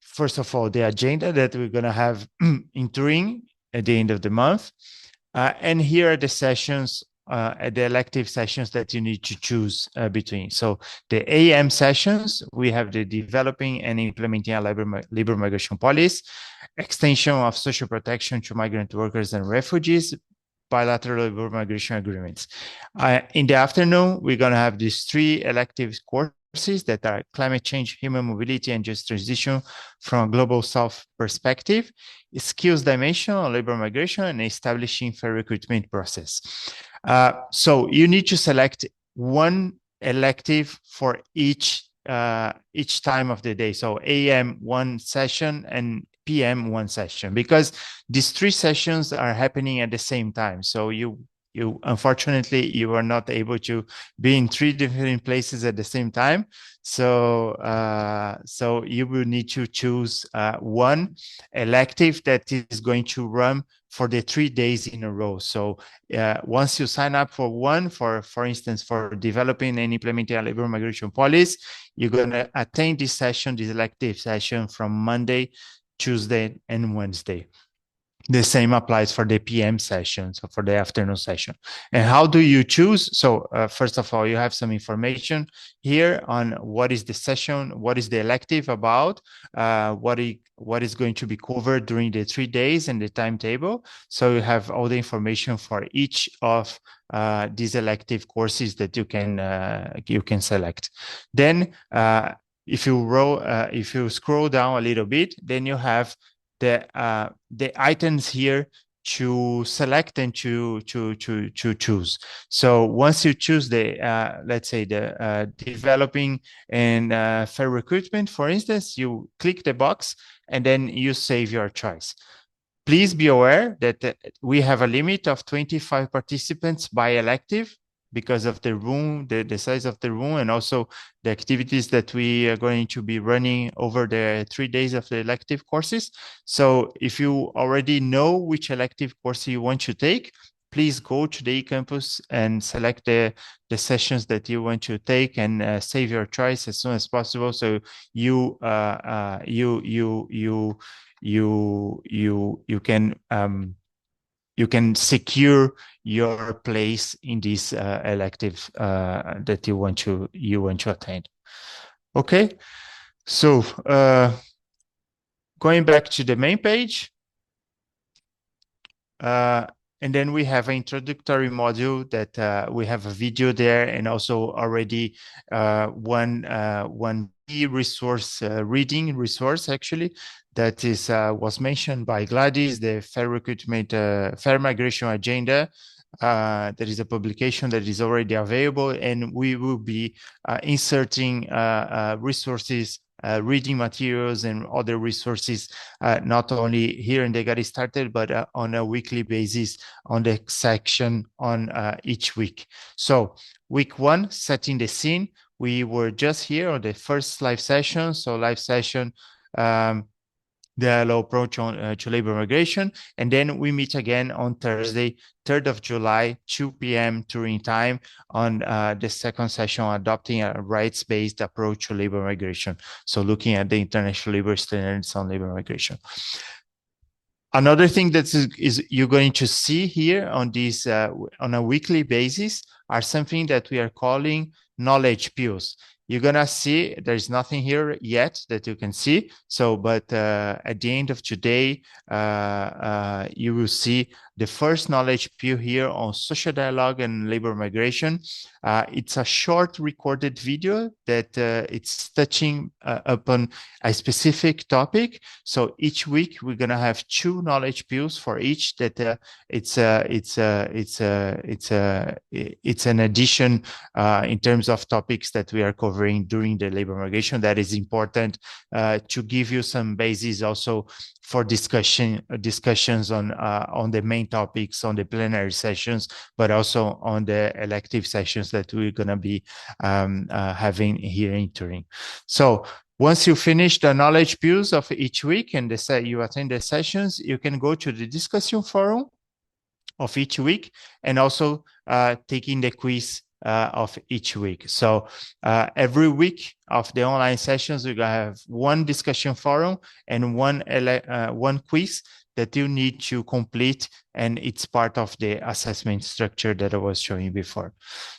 first of all, the agenda that we're going to have in Turin at the end of the month. And here are the sessions, the elective sessions that you need to choose between. So the AM sessions, we have the developing and implementing a labor migration policy, extension of social protection to migrant workers and refugees, bilateral labor migration agreements. In the afternoon, we're going to have these 3 elective courses that are climate change, human mobility, and just transition from a global south perspective, skills dimension on labor migration, and establishing fair recruitment process. So you need to select one elective for each time of the day. So AM 1 session and PM 1 session, because these 3 sessions are happening at the same time. So you unfortunately, you are not able to be in 3 different places at the same time. So so you will need to choose one elective that is going to run for the 3 days in a row. So once you sign up for one, for instance, for developing and implementing a labor migration policy, you're going to attend this session, this elective session, from Monday, Tuesday, and Wednesday. The same applies for the PM session, so for the afternoon session. And how do you choose? So first of all, you have some information here on what is the session, what is the elective about, what is going to be covered during the 3 days, and the timetable. So you have all the information for each of these elective courses that you can select. Then if you scroll down a little bit, then you have the items here to select and to choose. So once you choose the let's say the developing and fair recruitment, for instance, you click the box and then you save your choice. Please be aware that we have a limit of 25 participants by elective. because of the room, the size of the room, and also the activities that we are going to be running over the 3 days of the elective courses. So if you already know which elective course you want to take, please go to the eCampus and select the sessions that you want to take, and save your choice as soon as possible. So you you can secure your place in this elective that you want to attend. Okay, so going back to the main page, and then we have an introductory module that we have a video there, and also already one resource, reading resource actually, that is was mentioned by Gladys, the Fair Recruitment, Fair Migration Agenda. There is a publication that is already available, and we will be inserting resources, reading materials and other resources, not only here in the Get Started, but on a weekly basis on the section on each week. So week 1, setting the scene. We were just here on the first live session. So live session, the LO approach to labor migration. And then we meet again on Thursday, 3rd of July, 2 p.m. Turin time, on the second session, adopting a rights-based approach to labor migration. So looking at the international labor standards on labor migration. Another thing that is you're going to see here on this on a weekly basis are something that we are calling knowledge pills. You're gonna see there's nothing here yet that you can see. So, but at the end of today, you will see the first knowledge pill here on social dialogue and labor migration. It's a short recorded video that it's touching upon a specific topic. So each week we're gonna have 2 knowledge pills for each. That it's an addition in terms of topics that we are covering during the labor migration. That is important to give you some basis also for discussions on the main topics, on the plenary sessions, but also on the elective sessions that we're going to be having here in Turin. So once you finish the knowledge pills of each week and you attend the sessions, you can go to the discussion forum of each week, and also taking the quiz of each week. So every week of the online sessions, we're gonna have one discussion forum and one quiz that you need to complete, and it's part of the assessment structure that I was showing before.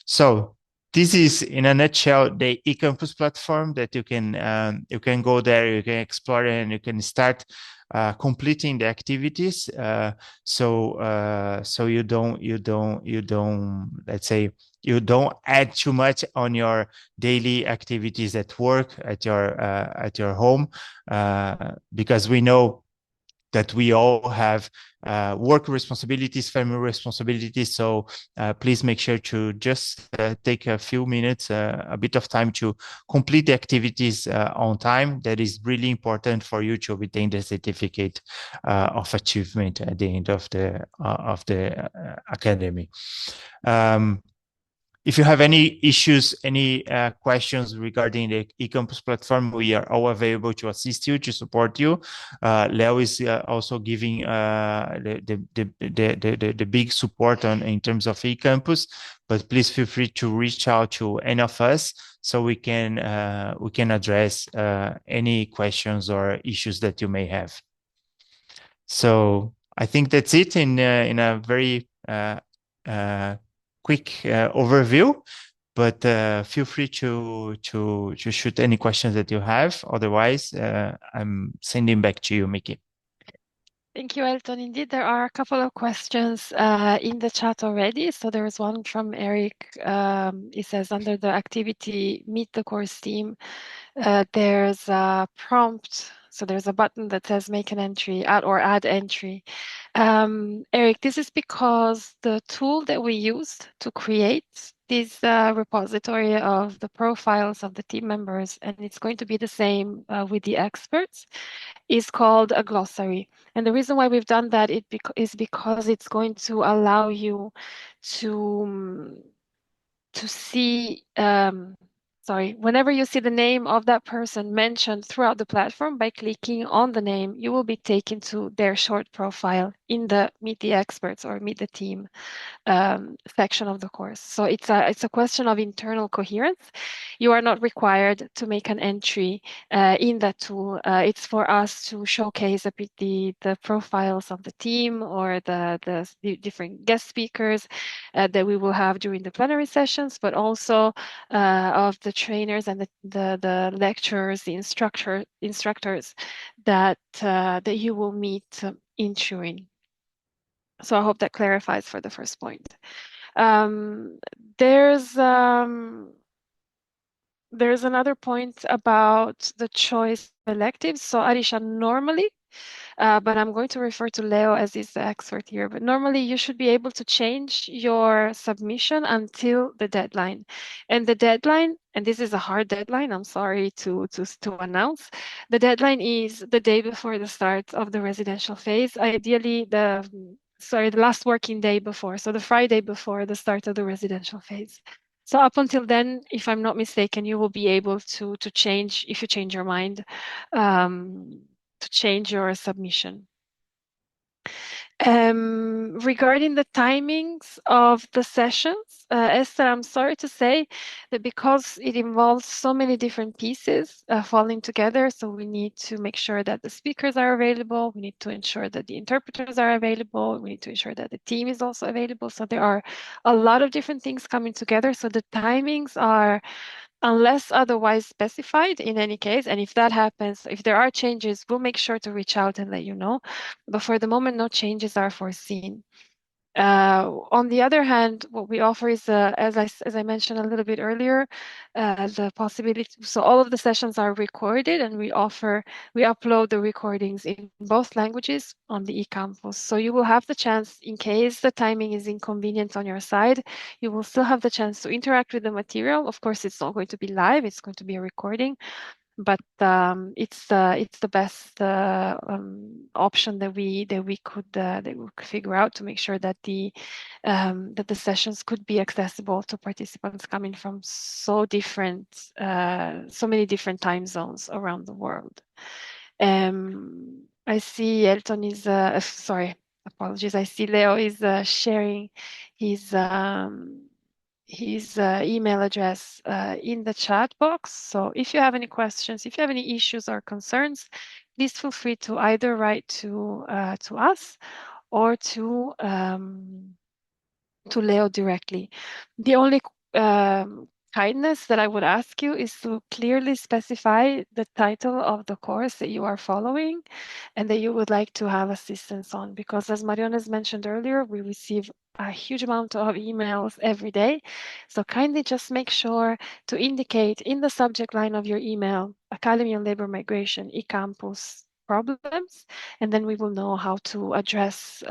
So this is, in a nutshell, the eCampus platform that you can go there, you can explore it, and you can start completing the activities. So you don't, let's say, you don't add too much on your daily activities at work, at your home, because we know that we all have work responsibilities, family responsibilities. So please make sure to just take a few minutes, a bit of time to complete the activities on time. That is really important for you to obtain the certificate of achievement at the end of the academy. If you have any issues, any questions regarding the eCampus platform, we are all available to assist you, to support you. Leo is also giving the big support in terms of eCampus, but please feel free to reach out to any of us so we can address any questions or issues that you may have. So I think that's it in a very quick overview, but feel free to shoot any questions that you have. Otherwise, I'm sending back to you, Mickey. Thank you, Elton. Indeed, there are a couple of questions in the chat already. So there is one from Eric. He says, under the activity Meet the Course Team, there's a prompt. So there's a button that says make an entry, add entry. Eric, this is because the tool that we used to create this repository of the profiles of the team members, and it's going to be the same with the experts, is called a glossary. And the reason why we've done that is because it's going to allow you to to see, whenever you see the name of that person mentioned throughout the platform, by clicking on the name, you will be taken to their short profile in the Meet the Experts or Meet the Team section of the course. So it's a question of internal coherence. You are not required to make an entry in that tool. It's for us to showcase a bit the profiles of the team or the different guest speakers that we will have during the plenary sessions, but also of the trainers and the lecturers, the instructors that you will meet in Turin. So I hope that clarifies for the first point. There's another point about the choice of electives. So Arisha, normally, but I'm going to refer to Leo as he's the expert here. But normally you should be able to change your submission until the deadline. And the deadline, and this is a hard deadline, I'm sorry to announce, the deadline is the day before the start of the residential phase. Ideally, the last working day before, so the Friday before the start of the residential phase. So up until then, if I'm not mistaken, you will be able to change, if you change your mind, to change your submission. Regarding the timings of the sessions, Esther, I'm sorry to say that because it involves so many different pieces falling together, so we need to make sure that the speakers are available, we need to ensure that the interpreters are available, we need to ensure that the team is also available. So there are a lot of different things coming together. So the timings are, unless otherwise specified in any case, and if that happens, if there are changes, we'll make sure to reach out and let you know. But for the moment, no changes are foreseen. On the other hand, what we offer is, as I mentioned a little bit earlier, the possibility. So all of the sessions are recorded, and we upload the recordings in both languages on the eCampus. So you will have the chance, in case the timing is inconvenient on your side, you will still have the chance to interact with the material. Of course, it's not going to be live; it's going to be a recording. But it's the best option that we could figure out to make sure that the sessions could be accessible to participants coming from so many different time zones around the world. I see Elton is sorry, apologies. I see Leo is sharing his email address in the chat box. So if you have any questions, if you have any issues or concerns, please feel free to either write to us or to Leo directly. The only kindness that I would ask you is to clearly specify the title of the course that you are following and that you would like to have assistance on, because as Marion has mentioned earlier, we receive a huge amount of emails every day. So kindly just make sure to indicate in the subject line of your email, Academy on Labor Migration, eCampus problems, and then we will know how to address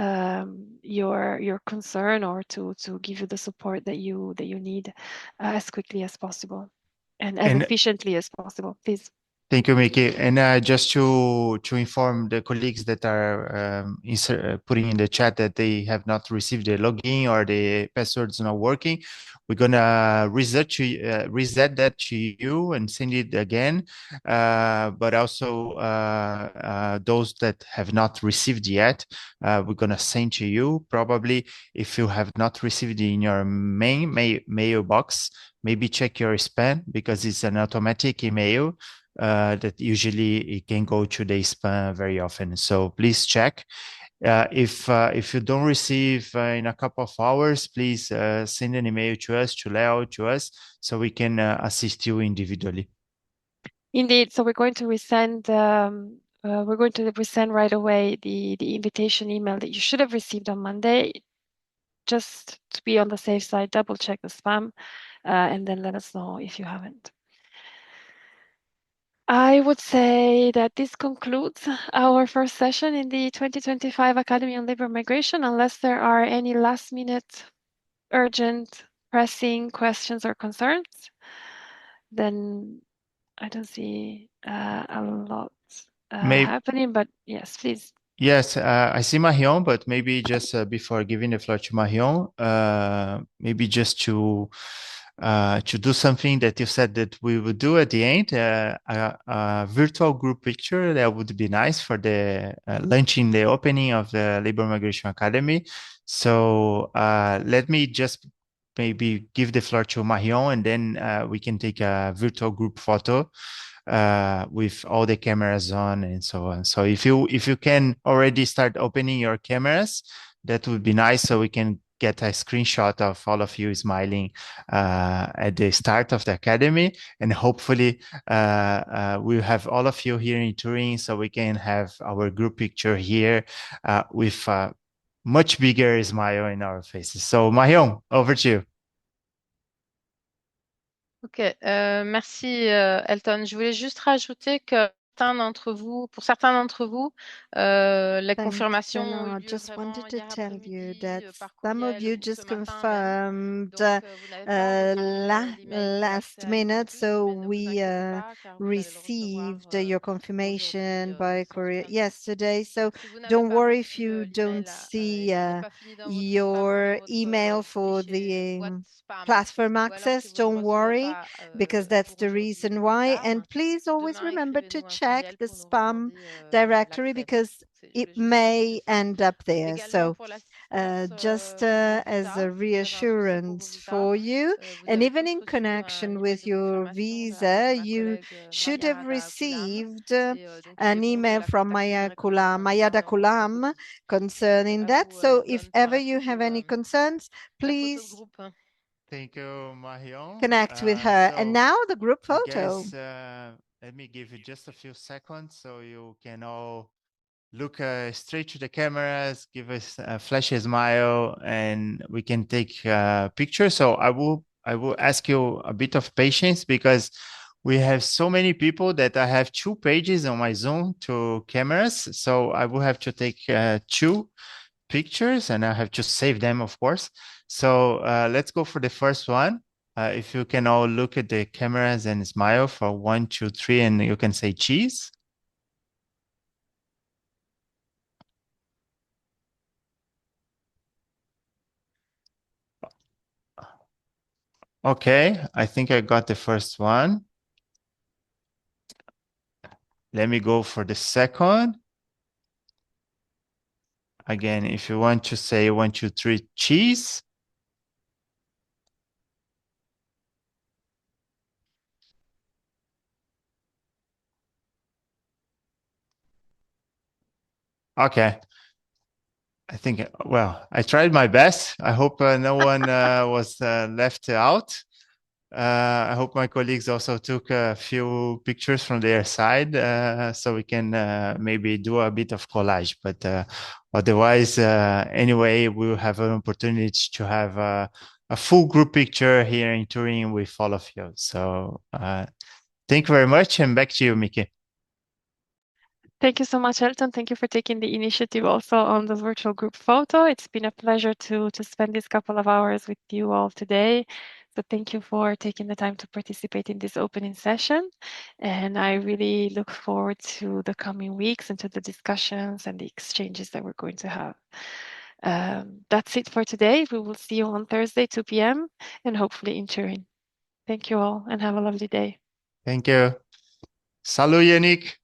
your concern or to give you the support that you need as quickly as possible and as efficiently as possible, please. Thank you, Mickey. And just to inform the colleagues that are putting in the chat that they have not received the login or the password's not working, we're gonna reset that to you and send it again. But also those that have not received yet, we're gonna send to you. Probably if you have not received it in your main mailbox, maybe check your spam, because it's an automatic email. That usually it can go to the spam very often. So please check. If you don't receive in a couple of hours, please send an email to us, to Leo, to us, so we can assist you individually. Indeed. So we're going to resend. We're going to resend right away the invitation email that you should have received on Monday. Just to be on the safe side, double check the spam, and then let us know if you haven't. I would say that this concludes our first session in the 2025 Academy on Labor Migration, unless there are any last-minute, urgent, pressing questions or concerns. Then I don't see a lot happening, but yes, please. Yes, I see Marion, but maybe just before giving the floor to Marion, maybe just to to do something that you said that we would do at the end, a virtual group picture. That would be nice for the launching the opening of the Labor Migration Academy. So let me just maybe give the floor to Marion, and then we can take a virtual group photo with all the cameras on and so on. So if you can already start opening your cameras, that would be nice, so we can get a screenshot of all of you smiling at the start of the academy, and hopefully we'll have all of you here in Turin, so we can have our group picture here with a much bigger smile in our faces. So Marion, over to you. Ok, merci Elton. Je voulais juste rajouter que pour certains d'entre vous, la Thanks, confirmation Jenna. a eu I lieu just vraiment wanted to hier tell you après-midi that par some of courriel you ou just ce matin même. confirmed Donc vous n'avez pas reçu l'email de last l'accès à minute, campus, so mais ne vous we inquiétez pas car vous allez le recevoir received your confirmation by sans courier aucun doute. yesterday. So Donc, si vous n'avez don't pas worry if reçu you l'email don't see et qu'il n'est pas fini dans votre spam ou your dans votre email for fichier boîte the spam, platform ou alors si access, vous ne le don't recevez worry, pas because that's pour the aujourd'hui reason ou plus why. tard, And please always demain remember to écrivez-nous un check courriel the pour nous spam redemander directory, l'accès. because Je it voulais juste may rajouter ça. end up there. Également So pour l'assistance just en as visa, a si vous avez un souci pour vos reassurance visas, for you, vous and avez even tous in reçu un connection email with de your confirmation avec visa, ma you collègue should have Mayada Koulam. received Donc, il an est bon de email la from contacter directement Mayada dans votre Kulam copie. concerning À that. vous, So Elton, if pour ever la you have any photo concerns, la photo de please groupe. Thank you, Marion. connect with her. And now the group I photo. guess let me give you just a few seconds so you can all look straight to the cameras, give us a flashy smile, and we can take a picture. So I will ask you a bit of patience, because we have so many people that I have 2 pages on my Zoom to cameras. So I will have to take 2 pictures, and I have to save them, of course. So let's go for the first one. If you can all look at the cameras and smile for 1, 2, 3, and you can say cheese. Okay, I think I got the first one. Let me go for the second. Again, if you want to say 1, 2, 3, cheese. Okay. I think, well, I tried my best. I hope no one was left out. I hope my colleagues also took a few pictures from their side, so we can maybe do a bit of collage. But otherwise, anyway, we'll have an opportunity to have a full group picture here in Turin with all of you. So thank you very much, and back to you, Miki. Thank you so much, Elton. Thank you for taking the initiative also on the virtual group photo. It's been a pleasure to spend this couple of hours with you all today. So thank you for taking the time to participate in this opening session. And I really look forward to the coming weeks and to the discussions and the exchanges that we're going to have. That's it for today. We will see you on Thursday, 2 p.m. and hopefully in Turin. Thank you all and have a lovely day. Thank you. Salut, Yannick.